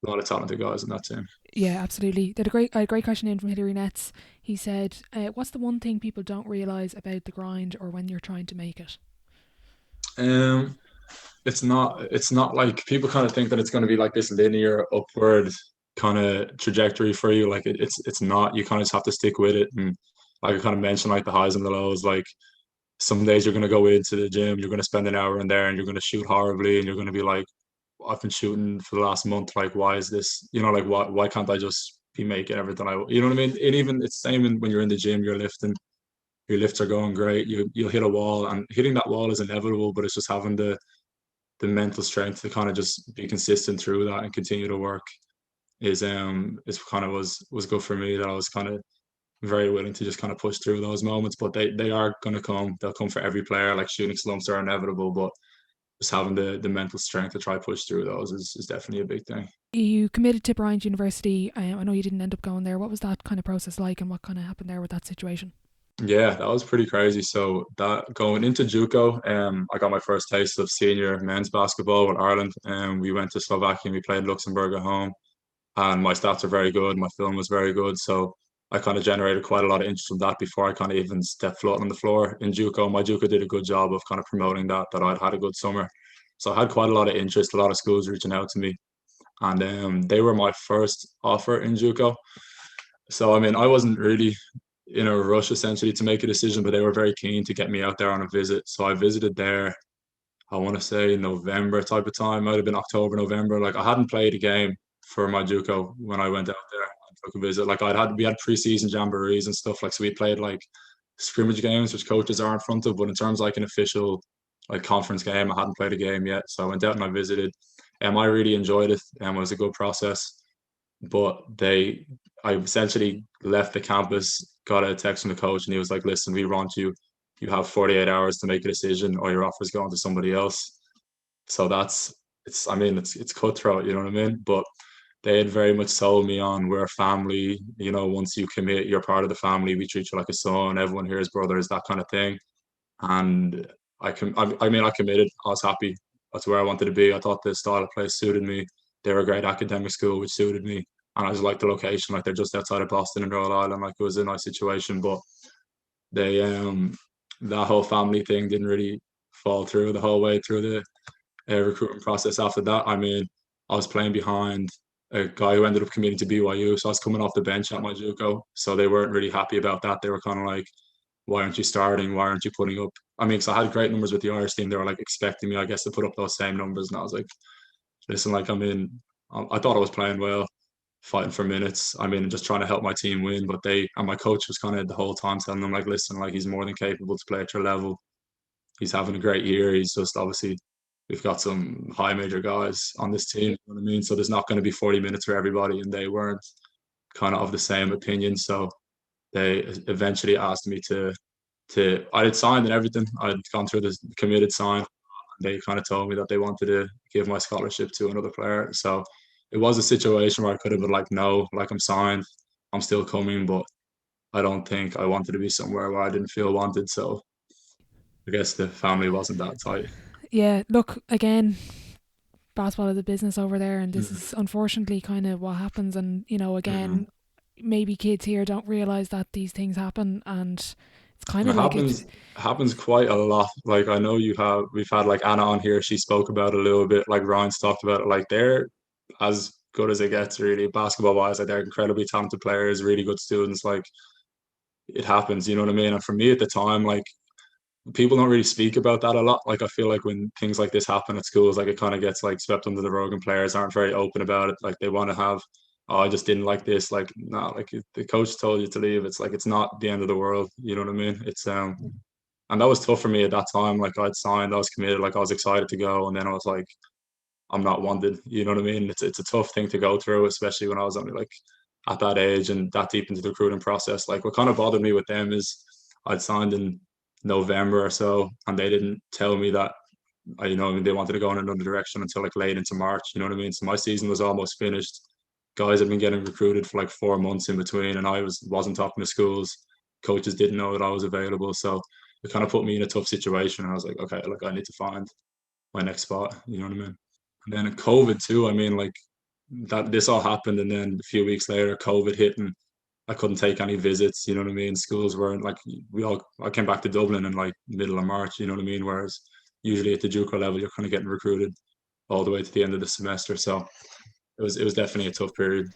a lot of talented guys in that team. Yeah, absolutely. They had a great question in from Hilary Nets. He said, "What's the one thing people don't realize about the grind, or when you're trying to make it?" Um, it's not like people kind of think that it's going to be like this linear upward kind of trajectory for you. Like it's not. You kind of just have to stick with it. And like I kind of mentioned, like the highs and the lows. Like some days you're going to go into the gym, you're going to spend an hour in there, and you're going to shoot horribly, and you're going to be like, I've been shooting for the last month. Like, why is this? You know, like why can't I just be making everything you know what I mean? And even it's same when you're in the gym, you're lifting. Your lifts are going great. You'll hit a wall, and hitting that wall is inevitable. But it's just having the mental strength to kind of just be consistent through that and continue to work is kind of was good for me. That I was kind of very willing to just kind of push through those moments. But they are going to come. They'll come for every player. Like shooting slumps are inevitable, but just having the mental strength to try push through those is definitely a big thing. You committed to Bryant University. I know you didn't end up going there. What was that kind of process like, and what kind of happened there with that situation? Yeah, that was pretty crazy. So that going into JUCO, I got my first taste of senior men's basketball with Ireland. And we went to Slovakia and we played Luxembourg at home. And my stats are very good. My film was very good. So I kind of generated quite a lot of interest from that before I kind of even stepped foot on the floor in JUCO. My JUCO did a good job of kind of promoting that I'd had a good summer. So I had quite a lot of interest, a lot of schools reaching out to me. And they were my first offer in JUCO. So I mean, I wasn't really in a rush essentially to make a decision, but they were very keen to get me out there on a visit. So I visited there, I want to say November type of time, might have been October, November. Like I hadn't played a game for my JUCO when I went out there and took a visit. Like we had preseason jamborees and stuff. Like so we played like scrimmage games, which coaches are in front of, but in terms of like an official like conference game, I hadn't played a game yet. So I went out and I visited. I really enjoyed it and it was a good process. But I essentially left the campus, got a text from the coach, and he was like, "Listen, we want you. You have 48 hours to make a decision, or your offer is going to somebody else." So it's cutthroat, you know what I mean? But they had very much sold me on, we're a family, you know, once you commit, you're part of the family, we treat you like a son, everyone here is brothers, that kind of thing. And I mean, I committed. I was happy. That's where I wanted to be. I thought the style of play suited me. They were a great academic school, which suited me. And I just liked the location. Like they're just outside of Boston and Royal Island. Like it was a nice situation. But they that whole family thing didn't really fall through the whole way through the recruitment process after that. I mean, I was playing behind a guy who ended up committing to BYU. So I was coming off the bench at my JUCO. So they weren't really happy about that. They were kind of like, why aren't you starting? Why aren't you putting up? I mean, because I had great numbers with the Irish team. They were like expecting me, I guess, to put up those same numbers. And I was like, listen, like, I thought I was playing well, fighting for minutes. I mean, just trying to help my team win. But and my coach was kind of the whole time telling them, like, listen, like, he's more than capable to play at your level. He's having a great year. He's just obviously, we've got some high major guys on this team. You know what I mean? So there's not going to be 40 minutes for everybody. And they weren't kind of the same opinion. So they eventually asked me I had signed and everything. I'd gone through the committed sign. They kind of told me that they wanted to give my scholarship to another player. So it was a situation where I could have been like, no, like I'm signed, I'm still coming, but I don't think I wanted to be somewhere where I didn't feel wanted. So I guess the family wasn't that tight. Yeah, look, again, basketball is a business over there, and this Mm. is unfortunately kind of what happens. And, you know, again, maybe kids here don't realize that these things happen, and it's kind And of like it's it happens quite a lot. Like I know we've had like Anna on here, she spoke about it a little bit, like Ryan's talked about it. Like they're as good as it gets really basketball wise. Like they're incredibly talented players, really good students. Like it happens, you know what I mean? And for me at the time, like people don't really speak about that a lot. Like I feel like when things like this happen at schools, like it kind of gets like swept under the rug and players aren't very open about it. Like they want to have, oh, I just didn't like this. Like, no, like if the coach told you to leave, it's like it's not the end of the world. You know what I mean? It's and that was tough for me at that time. Like I'd signed, I was committed, like I was excited to go, and then I was like, I'm not wanted. You know what I mean? It's a tough thing to go through, especially when I was only like at that age and that deep into the recruiting process. Like what kind of bothered me with them is I'd signed in November or so, and they didn't tell me that you know, I mean, they wanted to go in another direction until like late into March. You know what I mean? So my season was almost finished. Guys had been getting recruited for like 4 months in between, and I wasn't talking to schools. Coaches didn't know that I was available, so it kind of put me in a tough situation. And I was like, okay, like I need to find my next spot. You know what I mean? And then COVID too. I mean, like that this all happened, and then a few weeks later, COVID hit, and I couldn't take any visits. You know what I mean? Schools weren't like I came back to Dublin in like middle of March. You know what I mean? Whereas usually at the JUCO level, you're kind of getting recruited all the way to the end of the semester. So it was definitely a tough period.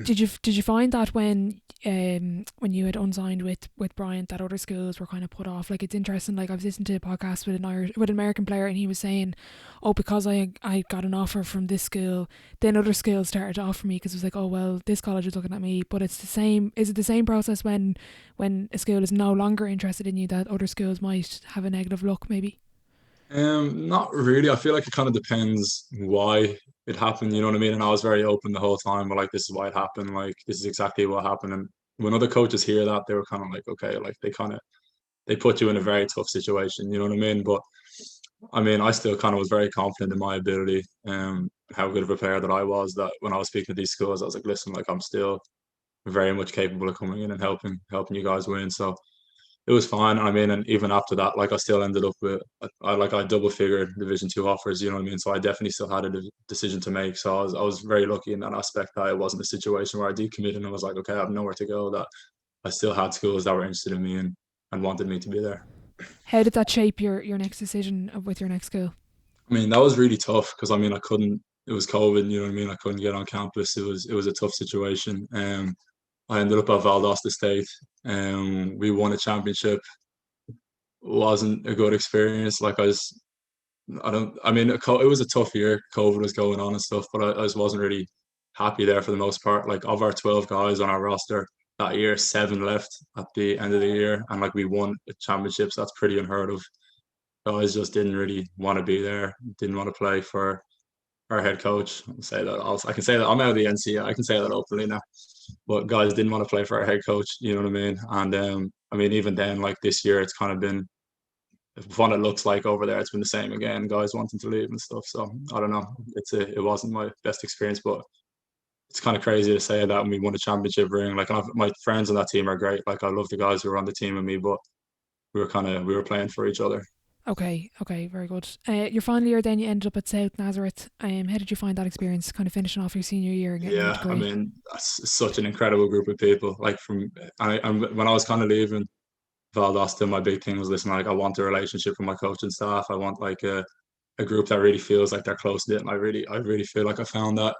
did you find that when you had unsigned with Bryant that other schools were kind of put off? Like it's interesting. Like I was listening to a podcast with an American player, and he was saying, "Oh, because I got an offer from this school, then other schools started to offer me because it was like, oh well, this college is looking at me." But it's the same. Is it the same process when a school is no longer interested in you that other schools might have a negative look maybe? Not really. I feel like it kind of depends why it happened. You know what I mean? And I was very open the whole time. But like, this is why it happened. Like, this is exactly what happened. And when other coaches hear that, they were kind of like, okay, like they put you in a very tough situation. You know what I mean? But I mean, I still kind of was very confident in my ability, how good of a player that I was. That when I was speaking to these schools, I was like, listen, like I'm still very much capable of coming in and helping you guys win. So it was fine. I mean, and even after that, like I still ended up with I double figured Division 2 offers. You know what I mean? So I definitely still had a decision to make. So I was very lucky in that aspect that it wasn't a situation where I decommitted and I was like, okay, I have nowhere to go. That I still had schools that were interested in me and wanted me to be there. How did that shape your next decision with your next school? I mean, that was really tough because I mean I couldn't. It was COVID. You know what I mean? I couldn't get on campus. It was a tough situation. I ended up at Valdosta State. We won a championship. Wasn't a good experience. Like I don't. I mean, it was a tough year. COVID was going on and stuff, but I just wasn't really happy there for the most part. Like of our 12 guys on our roster that year, 7 left at the end of the year, and like we won the championships. That's pretty unheard of. Guys just didn't really want to be there. Didn't want to play for our head coach. I can say that I'm out of the NCAA. I can say that openly now. But guys didn't want to play for our head coach. You know what I mean? And I mean, even then, like this year, it's kind of been what it looks like over there. It's been the same again. Guys wanting to leave and stuff. So I don't know. It wasn't my best experience, but it's kind of crazy to say that, and we won a championship ring. Like, my friends on that team are great. Like, I love the guys who were on the team with me, but we were playing for each other. Okay, very good. Your final year, then you ended up at South Nazareth. How did you find that experience, kind of finishing off your senior year and getting your Yeah, I degree? mean, that's such an incredible group of people. Like, when I was kind of leaving Valdosta, my big thing was, listen, like, I want a relationship with my coaching staff. I want like a group that really feels like they're close knit, and I really feel like I found that.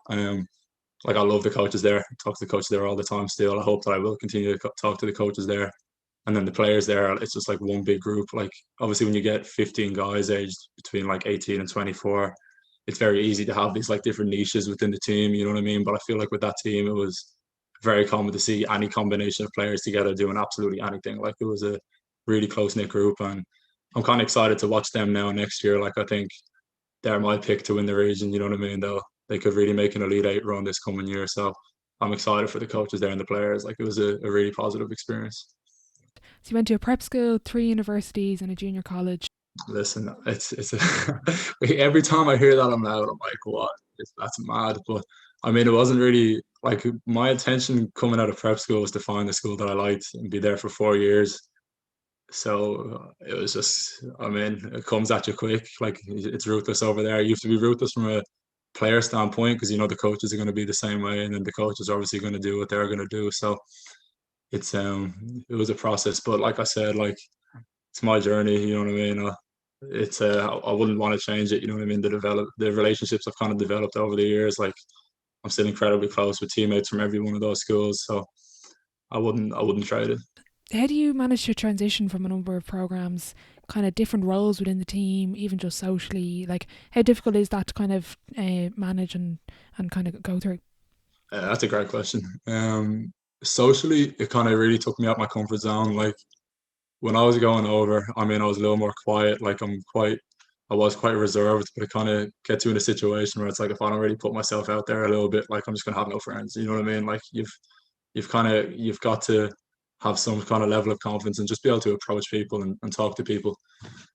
Like, I love the coaches there. I talk to the coaches there all the time still. I hope that I will continue to talk to the coaches there. And then the players there, it's just like one big group. Like, obviously when you get 15 guys aged between like 18 and 24, it's very easy to have these like different niches within the team, you know what I mean? But I feel like with that team, it was very common to see any combination of players together doing absolutely anything. Like, it was a really close knit group, and I'm kind of excited to watch them now next year. Like, I think they're my pick to win the region. You know what I mean? They could really make an Elite Eight run this coming year. So I'm excited for the coaches there and the players. Like, it was a really positive experience. So you went to a prep school, 3 universities, and a junior college. Listen, it's every time I hear that I'm loud, I'm like, what? That's mad. But I mean, it wasn't really like my intention coming out of prep school was to find the school that I liked and be there for 4 years. So it was just, I mean, it comes at you quick. Like, it's ruthless over there. You have to be ruthless from a player standpoint, because you know the coaches are going to be the same way, and then the coaches are obviously going to do what they're going to do. So it was a process, but like I said, like, it's my journey. You know what I mean? I wouldn't want to change it. You know what I mean? The relationships I've kind of developed over the years. Like, I'm still incredibly close with teammates from every one of those schools. So I wouldn't trade it. How do you manage to transition from a number of programs, kind of different roles within the team, even just socially? Like, how difficult is that to kind of manage and kind of go through? That's a great question. Socially, it kind of really took me out my comfort zone. Like, when I was going over, I mean, I was a little more quiet. Like, I was quite reserved, but it kind of gets you in a situation where it's like, if I don't really put myself out there a little bit, like, I'm just gonna have no friends. You know what I mean? Like, you've got to have some kind of level of confidence and just be able to approach people and talk to people.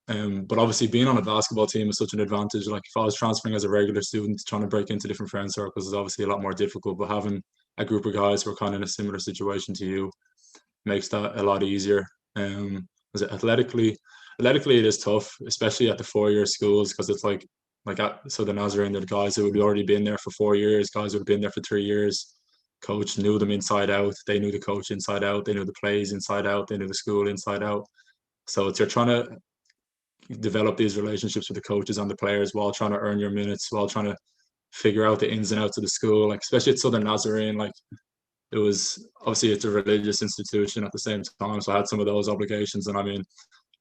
But obviously, being on a basketball team is such an advantage. Like, if I was transferring as a regular student, trying to break into different friend circles is obviously a lot more difficult. But having a group of guys who are kind of in a similar situation to you makes that a lot easier. Was it athletically? Athletically, it is tough, especially at the 4 year schools, because it's so the Nazarene, the guys who had already been there for 4 years, guys who had been there for 3 years. Coach knew them inside out. They knew the coach inside out. They knew the plays inside out. They knew the school inside out. So you're trying to develop these relationships with the coaches and the players while trying to earn your minutes, while trying to figure out the ins and outs of the school. Like, especially at Southern Nazarene, like, it was obviously, it's a religious institution at the same time. So I had some of those obligations. And I mean,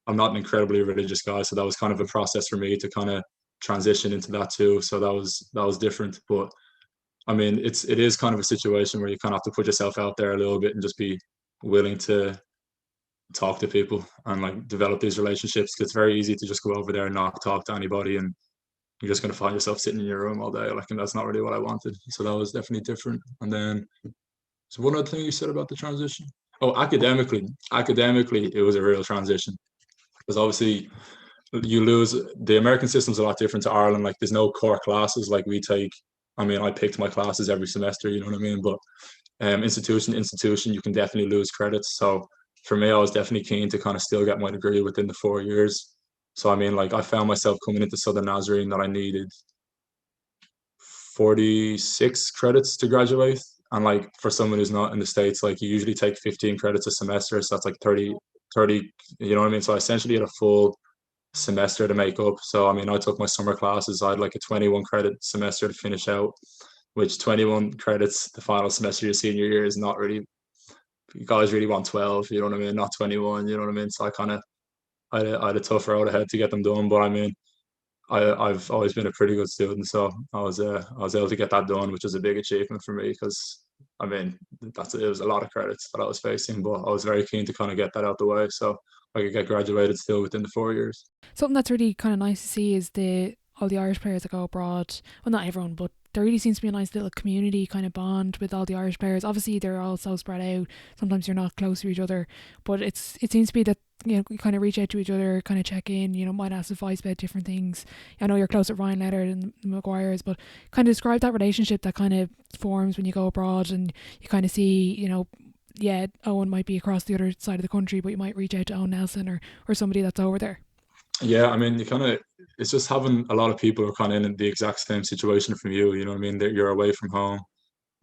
I'm not an incredibly religious guy, so that was kind of a process for me to kind of transition into that too. So that was different. But I mean, it is kind of a situation where you kind of have to put yourself out there a little bit and just be willing to talk to people and like develop these relationships. 'Cause it's very easy to just go over there and not talk to anybody, and you're just going to find yourself sitting in your room all day. Like, and that's not really what I wanted. So that was definitely different. And then, so one other thing you said about the transition. Oh, academically, it was a real transition, because obviously you lose the American system's a lot different to Ireland. Like, there's no core classes like we take. I mean, I picked my classes every semester, you know what I mean? But institution to institution, you can definitely lose credits. So for me, I was definitely keen to kind of still get my degree within the 4 years. So I mean, like, I found myself coming into Southern Nazarene that I needed 46 credits to graduate. And like, for someone who's not in the States, like, you usually take 15 credits a semester. So that's like 30, you know what I mean? So I essentially had a full semester to make up. So I mean, I took my summer classes. I had like a 21 credit semester to finish out, which 21 credits the final semester of your senior year is not really. You guys really want 12, you know what I mean? Not 21, you know what I mean? So I had a tough road ahead to get them done. But I mean, I've always been a pretty good student, so I was able to get that done, which was a big achievement for me, because I mean, it was a lot of credits that I was facing, but I was very keen to kind of get that out the way so I could get graduated still within the 4 years. Something that's really kind of nice to see is all the Irish players that go abroad. Well, not everyone, but there really seems to be a nice little community kind of bond with all the Irish players. Obviously, they're all so spread out. Sometimes you're not close to each other, but it seems to be that, you know, you kind of reach out to each other, kind of check in. You know, might ask advice about different things. I know you're close with Ryan Leonard and the Maguires, but kind of describe that relationship that kind of forms when you go abroad and you kind of see, you know, yeah, Owen might be across the other side of the country, but you might reach out to Owen Nelson or somebody that's over there. Yeah, I mean, you kind of, it's just having a lot of people who are kind of in the exact same situation from you. You know what I mean? That you're away from home,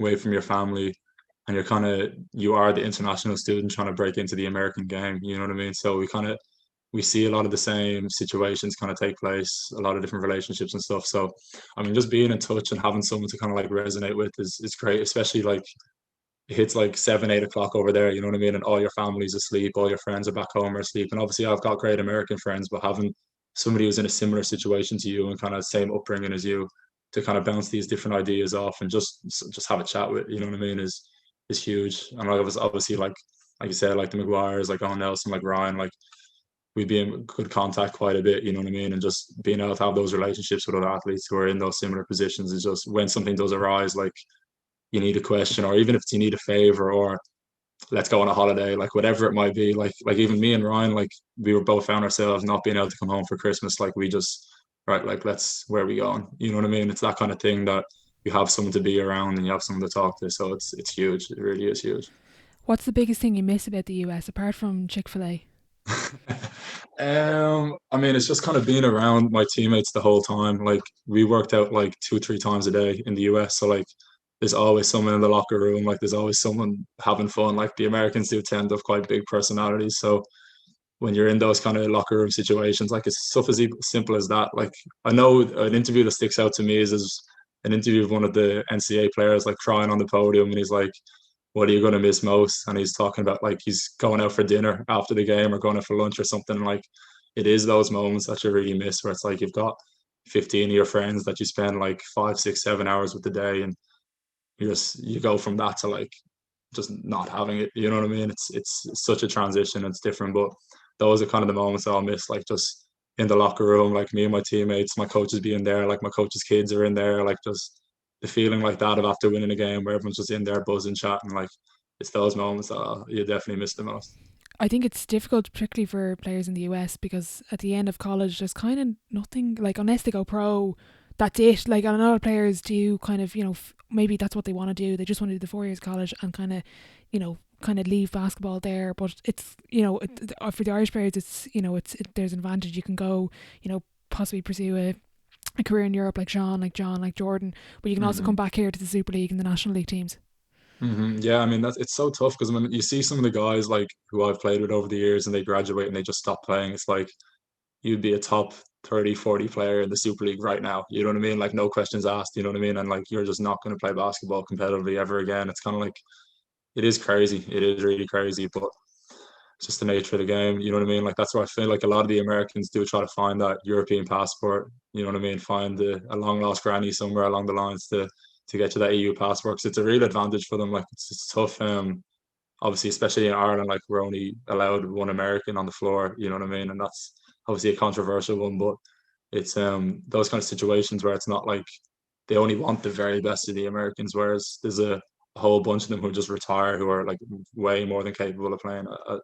away from your family, and you are the international student trying to break into the American game. You know what I mean? So we see a lot of the same situations kind of take place, a lot of different relationships and stuff. So, I mean, just being in touch and having someone to kind of like resonate with is great, especially like it hits like 7, 8 o'clock over there, you know what I mean? And all your family's asleep, all your friends are back home or asleep. And obviously I've got great American friends, but having somebody who's in a similar situation to you and kind of same upbringing as you to kind of bounce these different ideas off and just have a chat with, you know what I mean, is huge. And like obviously like you said, like the Maguires, like Owen Nelson, like Ryan, like we'd be in good contact quite a bit, you know what I mean? And just being able to have those relationships with other athletes who are in those similar positions is just when something does arise, like you need a question, or even if you need a favor, or let's go on a holiday, like whatever it might be. Like even me and Ryan, like we were both found ourselves not being able to come home for Christmas. Like we just right, like let's where are we going? You know what I mean? It's that kind of thing that you have someone to be around and you have someone to talk to. So it's huge. It really is huge. What's the biggest thing you miss about the US apart from Chick-fil-A? I mean, it's just kind of being around my teammates the whole time. Like we worked out like 2, 3 times a day in the US. So like there's always someone in the locker room, like there's always someone having fun. Like the Americans do tend to have quite big personalities. So when you're in those kind of locker room situations, like it's stuff as simple as that. Like I know an interview that sticks out to me is an interview of one of the NCAA players like crying on the podium and he's like, what are you going to miss most? And he's talking about like he's going out for dinner after the game or going out for lunch or something. Like it is those moments that you really miss where it's like you've got 15 of your friends that you spend like 5, 6, 7 hours with the day and you go from that to like just not having it. You know what I mean? It's such a transition. It's different, but those are kind of the moments I'll miss. Like just in the locker room, like me and my teammates, my coaches being there, like my coaches' kids are in there, like just the feeling like that of after winning a game where everyone's just in there buzzing, chatting. Like it's those moments that you definitely miss the most. I think it's difficult, particularly for players in the US, because at the end of college, there's kind of nothing, like, unless they go pro, that's it. Like, and a lot of players do kind of, you know, maybe that's what they want to do. They just want to do the 4 years college and kind of, you know, kind of leave basketball there. But it's, you know, for the Irish players, it's, you know, there's an advantage. You can go, you know, possibly pursue a career in Europe like Sean, like John, like Jordan, but you can also come Mm-hmm. back here to the Super League and the National League teams. Yeah, I mean that's it's so tough because when you see some of the guys like who I've played with over the years and they graduate and they just stop playing, it's like you'd be a top 30, 40 player in the Super League right now. You know what I mean? Like no questions asked, you know what I mean? And like you're just not going to play basketball competitively ever again. It's kind of like it is crazy. It is really crazy, but it's just the nature of the game. You know what I mean? Like that's why I feel like a lot of the Americans do try to find that European passport. You know what I mean? Find a long lost granny somewhere along the lines to get to that EU passport. Because it's a real advantage for them. Like it's tough. Obviously, especially in Ireland, like we're only allowed one American on the floor. You know what I mean? And that's obviously a controversial one, but it's those kind of situations where it's not like they only want the very best of the Americans, whereas there's a whole bunch of them who just retire who are like way more than capable of playing at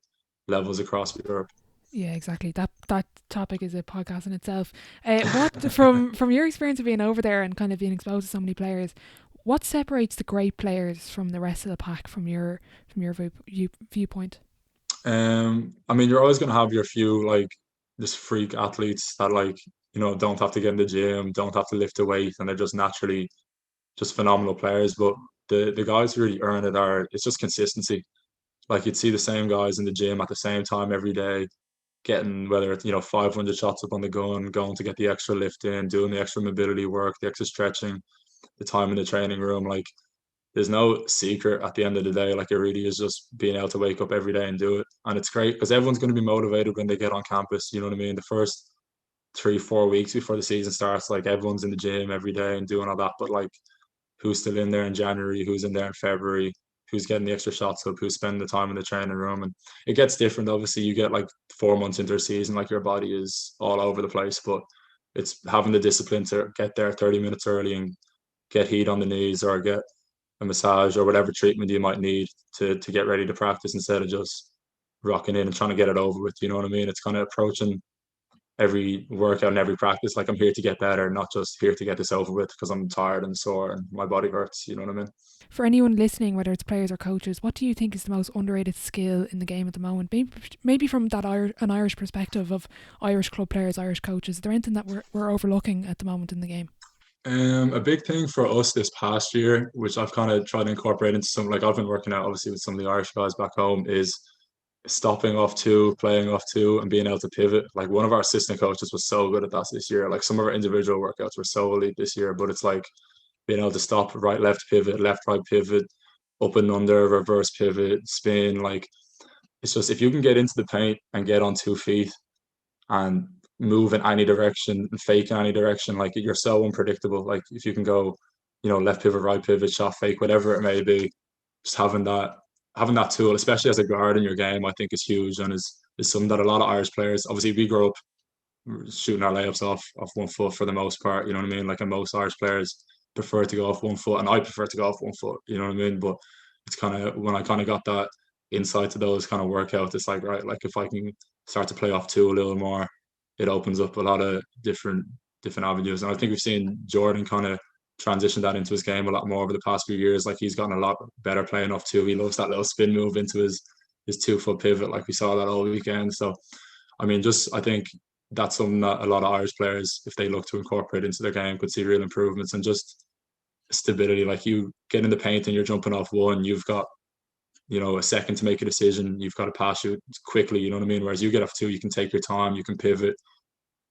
levels across Europe. Yeah, exactly. That topic is a podcast in itself. What from your experience of being over there and kind of being exposed to so many players, what separates the great players from the rest of the pack from your viewpoint? I mean, you're always going to have your few like just freak athletes that like don't have to get in the gym, don't have to lift a weight, and they're just naturally just phenomenal players. But the guys who really earn it are it's just consistency. Like you'd see the same guys in the gym at the same time every day, getting whether it's 500 shots up on the gun, going to get the extra lift in, doing the extra mobility work, the extra stretching, the time in the training room. Like there's no secret at the end of the day. Like it really is just being able to wake up every day and do it. And it's great because everyone's going to be motivated when they get on campus. You know what I mean? The first 3, 4 weeks before the season starts, like everyone's in the gym every day and doing all that. But like who's still in there in January, who's in there in February, who's getting the extra shots up, who's spending the time in the training room. And it gets different. Obviously, you get like 4 months into a season, like your body is all over the place, but it's having the discipline to get there 30 minutes early and get heat on the knees or get a massage or whatever treatment you might need to get ready to practice instead of just rocking in and trying to get it over with. You know what I mean? It's kind of approaching every workout and every practice like I'm here to get better, not just here to get this over with because I'm tired and sore and my body hurts. You know what I mean? For anyone listening, whether it's players or coaches, what do you think is the most underrated skill in the game at the moment? Maybe from that an Irish perspective of Irish club players, Irish coaches. Is there anything that we're overlooking at the moment in the game? A big thing for us this past year, which I've kind of tried to incorporate into some, like I've been working out obviously with some of the Irish guys back home, is stopping off two, playing off two, and being able to pivot. Like one of our assistant coaches was so good at that this year. Like some of our individual workouts were so elite this year, but it's like being able to stop, right, left pivot, left, right pivot, up and under, reverse pivot, spin. Like it's just if you can get into the paint and get on 2 feet and move in any direction and fake in any direction, like you're so unpredictable. Like if you can go, left pivot, right pivot, shot fake, whatever it may be, just having that tool, especially as a guard in your game, I think is huge and is something that a lot of Irish players, obviously we grew up shooting our layups off 1 foot for the most part, you know what I mean? Like, and most Irish players prefer to go off 1 foot, and I prefer to go off 1 foot, you know what I mean? But it's kind of when I kind of got that insight to those kind of workouts, it's like, right, like if I can start to play off two a little more, it opens up a lot of different avenues. And I think we've seen Jordan kind of transition that into his game a lot more over the past few years. Like he's gotten a lot better playing off two. He loves that little spin move into his 2 foot pivot, like we saw that all weekend. So I mean, just I think that's something that a lot of Irish players, if they look to incorporate into their game, could see real improvements and just stability. Like you get in the paint and you're jumping off one, you've got a second to make a decision. You've got to pass shoot quickly. You know what I mean? Whereas you get off two, you can take your time, you can pivot.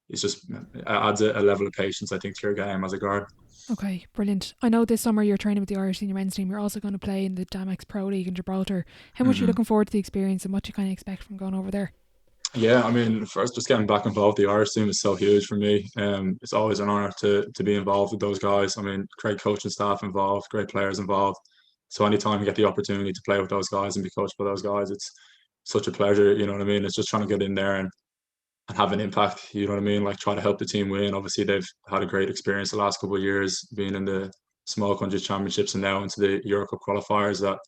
It's just it adds a level of patience, I think, to your game as a guard. Okay, brilliant. I know this summer you're training with the Irish senior men's team. You're also going to play in the Damex Pro League in Gibraltar. How much are you looking forward to the experience and what do you kind of expect from going over there? Yeah, I mean, first, just getting back involved with the Irish team is so huge for me. It's always an honour to be involved with those guys. I mean, great coaching staff involved, great players involved. So anytime you get the opportunity to play with those guys and be coached by those guys, it's such a pleasure. You know what I mean? It's just trying to get in there and have an impact. You know what I mean? Like try to help the team win. Obviously, they've had a great experience the last couple of years being in the small countries championships and now into the Euro Cup qualifiers. That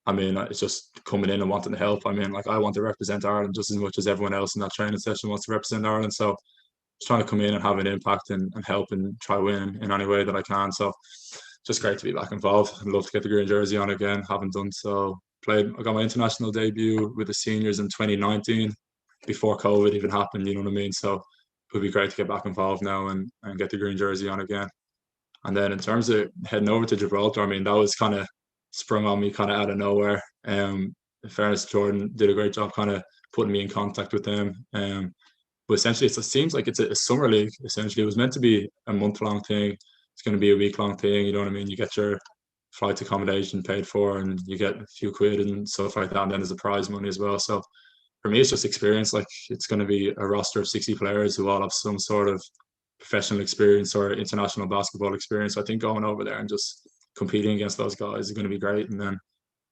I mean, it's just coming in and wanting to help. I mean, like I want to represent Ireland just as much as everyone else in that training session wants to represent Ireland. So just trying to come in and have an impact and help and try win in any way that I can. So just great to be back involved. I'd love to get the green jersey on again. Haven't done so. I got my international debut with the seniors in 2019 before COVID even happened, you know what I mean? So it would be great to get back involved now and get the green jersey on again. And then in terms of heading over to Gibraltar, I mean, that was kind of sprung on me kind of out of nowhere. In fairness, Jordan did a great job kind of putting me in contact with them. But essentially, it seems like it's a summer league. Essentially, it was meant to be a month-long thing. It's going to be a week-long thing. You know what I mean? You get your flight accommodation paid for, and you get a few quid and stuff like that. And then there's a prize money as well. So for me, it's just experience. Like it's going to be a roster of 60 players who all have some sort of professional experience or international basketball experience. I think going over there and just competing against those guys is going to be great. And then,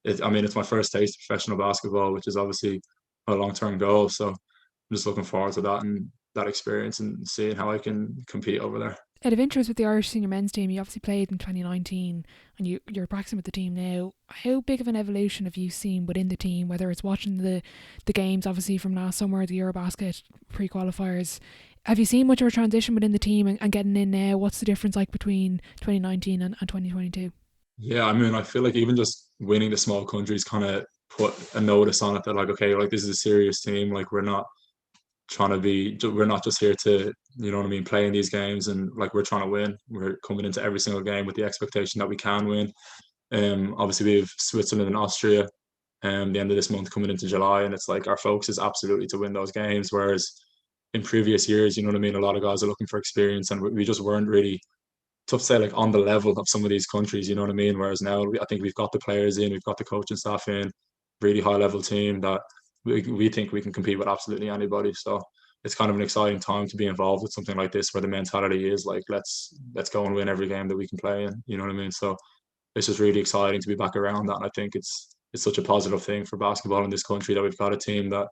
it's my first taste of professional basketball, which is obviously a long-term goal. So I'm just looking forward to that and that experience and seeing how I can compete over there. Out of interest with the Irish senior men's team, you obviously played in 2019 and you're practicing with the team now. How big of an evolution have you seen within the team, whether it's watching the games obviously from last summer, the Eurobasket pre-qualifiers? Have you seen much of a transition within the team and getting in now? What's the difference like between 2019 and 2022? Yeah, I mean, I feel like even just winning the small countries kind of put a notice on it that like, okay, like this is a serious team. Like we're not just here to, you know what I mean, play in these games and like we're trying to win. We're coming into every single game with the expectation that we can win. Obviously we have Switzerland and Austria the end of this month coming into July, and it's like our focus is absolutely to win those games. Whereas in previous years, you know what I mean, a lot of guys are looking for experience and we just weren't really, tough to say, like on the level of some of these countries, you know what I mean? Whereas now I think we've got the players in, we've got the coaching staff in, really high level team that we think we can compete with absolutely anybody. So it's kind of an exciting time to be involved with something like this where the mentality is like, let's go and win every game that we can play in, you know what I mean? So it's just really exciting to be back around that. And I think it's such a positive thing for basketball in this country that we've got a team that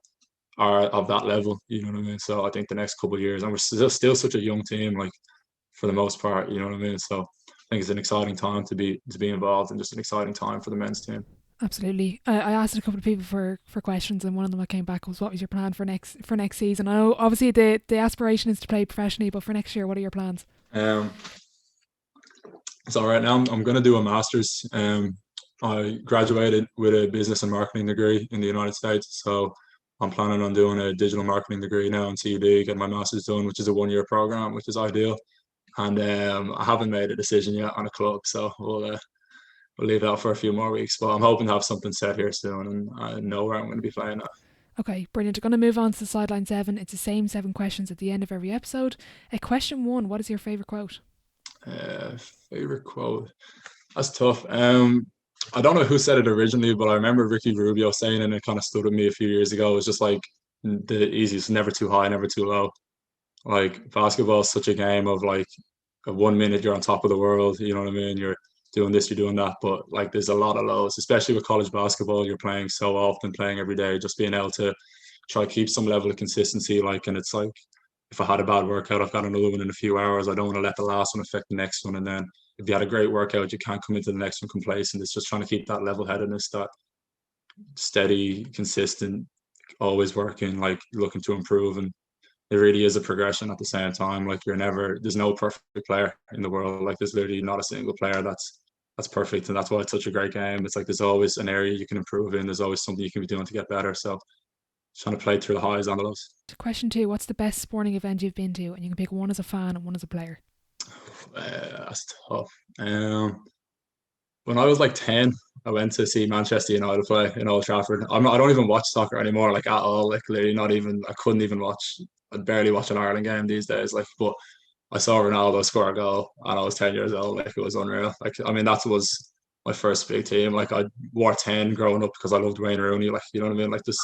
are of that level, you know what I mean? So I think the next couple of years, and we're still such a young team, like for the most part, you know what I mean? So think it's an exciting time to be involved, and just an exciting time for the men's team. Absolutely. I asked a couple of people for questions, and one of them that came back was, what was your plan for next season? I know obviously the aspiration is to play professionally, but for next year, what are your plans? So right now I'm going to do a master's. I graduated with a business and marketing degree in the United States, so I'm planning on doing a digital marketing degree now in TUD, get my master's done, which is a 1-year program, which is ideal. And I haven't made a decision yet on a club, so we'll leave it out for a few more weeks. But I'm hoping to have something set here soon, and I know where I'm going to be playing at. Okay, brilliant. We're going to move on to the sideline 7. It's the same 7 questions at the end of every episode. Question 1: what is your favourite quote? Favorite quote? That's tough. I don't know who said it originally, but I remember Ricky Rubio saying it, and it kind of stood with me a few years ago. It was just like the easiest, never too high, never too low. Like basketball is such a game of like 1 minute you're on top of the world, you know what I mean? You're doing this, you're doing that, but like there's a lot of lows, especially with college basketball. You're playing so often, playing every day, just being able to try to keep some level of consistency. Like, and it's like, if I had a bad workout, I've got another one in a few hours. I don't want to let the last one affect the next one. And then if you had a great workout, you can't come into the next one complacent. It's just trying to keep that level headedness, that steady, consistent, always working, like looking to improve. And it really is a progression at the same time. Like there's no perfect player in the world. Like there's literally not a single player that's perfect. And that's why it's such a great game. It's like there's always an area you can improve in. There's always something you can be doing to get better. So trying to play through the highs and the lows. Question 2: what's the best sporting event you've been to? And you can pick one as a fan and one as a player. That's tough. When I was like 10, I went to see Manchester United play in Old Trafford. I don't even watch soccer anymore, like at all. Like literally not even, I couldn't even watch. I'd barely watch an Ireland game these days. Like, but I saw Ronaldo score a goal and I was 10 years old. Like it was unreal. Like, I mean, that was my first big team. Like I wore 10 growing up because I loved Wayne Rooney. Like, you know what I mean? Like this,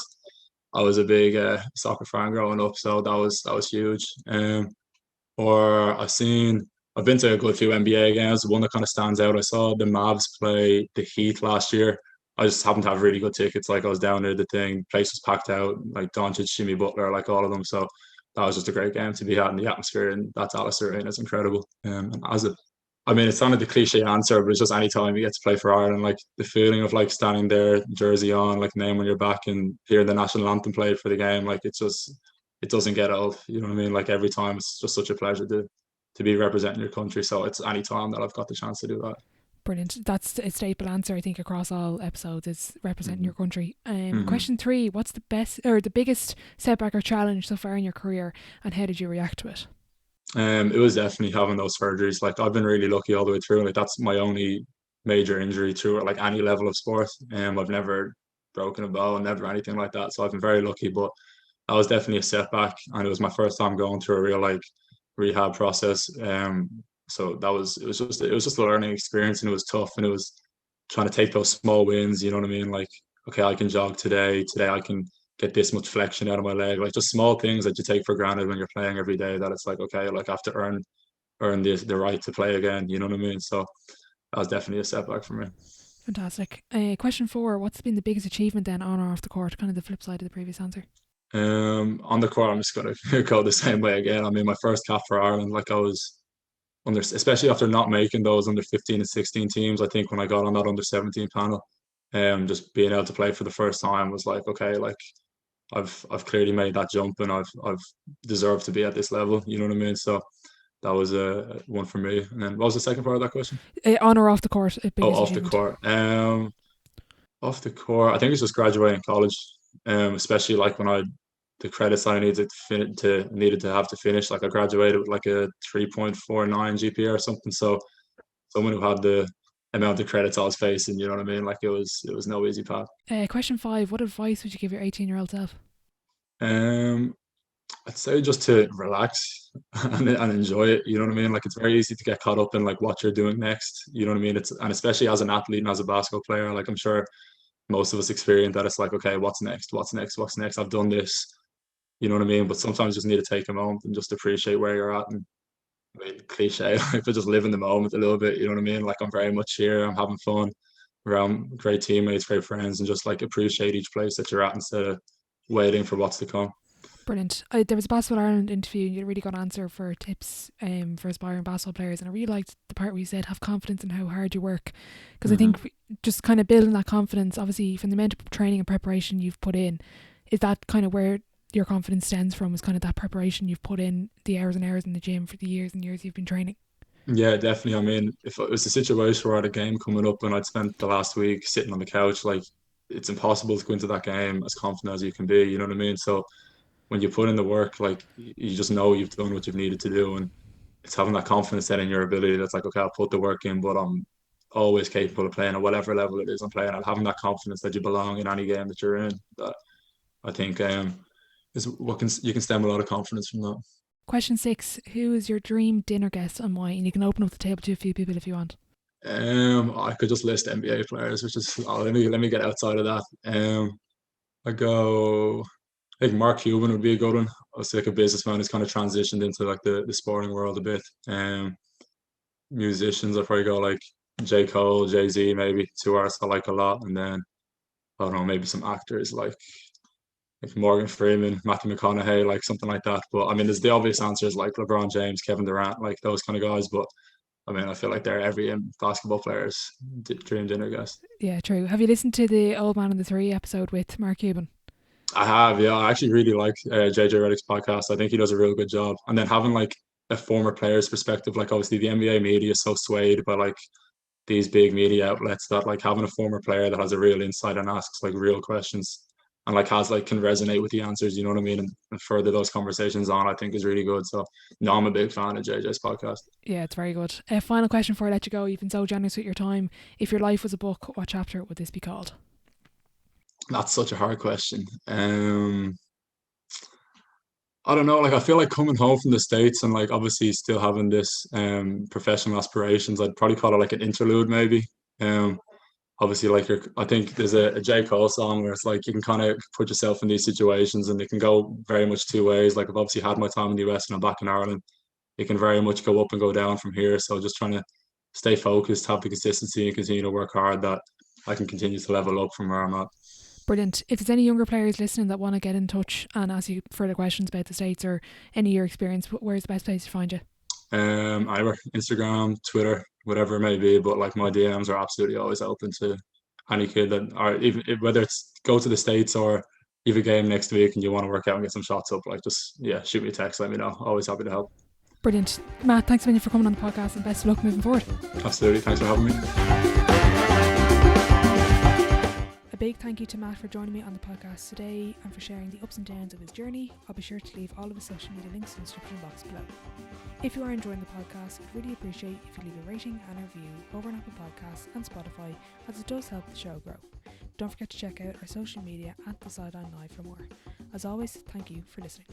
I was a big soccer fan growing up. So that was huge. Or I've been to a good few NBA games. The one that kind of stands out, I saw the Mavs play the Heat last year. I just happened to have really good tickets. Like I was down there, the place was packed out, like Doncic, Jimmy Butler, like all of them. So that was just a great game to be at, and the atmosphere in that Dallas arena is incredible. And I mean, it sounded the cliche answer, but it's just any time you get to play for Ireland, like the feeling of like standing there, jersey on, like name on your back, and hear the national anthem played for the game, like it doesn't get old. You know what I mean? Like every time, it's just such a pleasure to be representing your country. So it's any time that I've got the chance to do that. Brilliant. That's a staple answer, I think, across all episodes, is representing your country. Question 3: what's the best or the biggest setback or challenge so far in your career, and how did you react to it? It was definitely having those surgeries. Like I've been really lucky all the way through. Like that's my only major injury through like any level of sport. I've never broken a bone, never anything like that. So I've been very lucky, but that was definitely a setback, and it was my first time going through a real like rehab process. So it was just a learning experience, and it was tough, and it was trying to take those small wins. You know what I mean? Like, okay, I can jog today. Today I can get this much flexion out of my leg. Like just small things that you take for granted when you're playing every day. That it's like, okay, like I have to earn the right to play again. You know what I mean? So that was definitely a setback for me. Fantastic. Question 4: what's been the biggest achievement then, on or off the court? Kind of the flip side of the previous answer. On the court, I'm just gonna go the same way again. I mean, my first cap for Ireland, like I was under, especially after not making those under 15 and 16 teams. I think when I got on that under 17 panel, just being able to play for the first time was like, okay, like I've clearly made that jump, and I've deserved to be at this level. You know what I mean? So that was a one for me. And then what was the second part of that question? On or off the court? Off the court. Off the court, I think it's just graduating college. Especially like when the credits I needed to have to finish. Like I graduated with like a 3.49 GPA or something. So someone who had the amount of credits I was facing, you know what I mean? Like it was no easy path. Question 5: what advice would you give your 18-year-old self? I'd say just to relax and enjoy it. You know what I mean? Like it's very easy to get caught up in like what you're doing next. You know what I mean? And especially as an athlete and as a basketball player, like I'm sure most of us experience that. It's like, okay, what's next? What's next? What's next? I've done this. You know what I mean? But sometimes you just need to take a moment and just appreciate where you're at. And I mean, cliche, like, but just live in the moment a little bit. You know what I mean? Like I'm very much here. I'm having fun around great teammates, great friends, and just like appreciate each place that you're at instead of waiting for what's to come. Brilliant. There was a Basketball Ireland interview and you had a really good answer for tips for aspiring basketball players, and I really liked the part where you said have confidence in how hard you work, because I think just kind of building that confidence, obviously from the amount of training and preparation you've put in, is that kind of where your confidence stems from, is kind of that preparation you've put in, the hours and hours in the gym for the years and years you've been training? Yeah, definitely. I mean, if it was a situation where I had a game coming up and I'd spent the last week sitting on the couch, like it's impossible to go into that game as confident as you can be. You know what I mean? So when you put in the work, like you just know you've done what you've needed to do, and it's having that confidence then in your ability. That's like, okay, I'll put the work in, but I'm always capable of playing at whatever level it is I'm playing at. Having that confidence that you belong in any game that you're in, that I think is what you can stem a lot of confidence from that. Question 6, who is your dream dinner guest and why? And you can open up the table to a few people if you want. I could just list NBA players, which is let me get outside of that. I go. I think Mark Cuban would be a good one. I was like a businessman who's kind of transitioned into like the sporting world a bit. Musicians, I'd probably go like J. Cole, Jay-Z, maybe 2 artists I like a lot, and then I don't know, maybe some actors like Morgan Freeman, Matthew McConaughey, like something like that. But I mean, there's the obvious answers like LeBron James, Kevin Durant, like those kind of guys. But I mean, I feel like they're every basketball player's dream dinner guest. Yeah, true. Have you listened to the Old Man and the Three episode with Mark Cuban? I have, yeah. I actually really like JJ Redick's podcast. I think he does a real good job. And then having like a former player's perspective, like obviously the NBA media is so swayed by like these big media outlets, that like having a former player that has a real insight and asks like real questions and like has like can resonate with the answers, you know what I mean, and further those conversations on, I think is really good. So no, I'm a big fan of JJ's podcast. Yeah, it's very good. Final question before I let you go. You've been so generous with your time. If your life was a book, what chapter would this be called? That's such a hard question. I don't know. Like, I feel like coming home from the States and like obviously still having this professional aspirations, I'd probably call it like an interlude, maybe. Um, Obviously, like I think there's a J. Cole song where it's like you can kind of put yourself in these situations and it can go very much two ways. Like I've obviously had my time in the US and I'm back in Ireland. It can very much go up and go down from here. So just trying to stay focused, have the consistency, and continue to work hard, that I can continue to level up from where I'm at. Brilliant. If there's any younger players listening that want to get in touch and ask you further questions about the States or any of your experience, where's the best place to find you? Either Instagram, Twitter, whatever it may be. But like my DMs are absolutely always open to any kid that, or even whether it's go to the States or you have a game next week and you want to work out and get some shots up, like just shoot me a text, let me know. Always happy to help. Brilliant. Matt, thanks a million for coming on the podcast and best of luck moving forward. Absolutely. Thanks for having me. A big thank you to Matt for joining me on the podcast today and for sharing the ups and downs of his journey. I'll be sure to leave all of his social media links in the description box below. If you are enjoying the podcast, I'd really appreciate if you leave a rating and a review over on Apple Podcasts and Spotify, as it does help the show grow. Don't forget to check out our social media at The Sideline Live for more. As always, thank you for listening.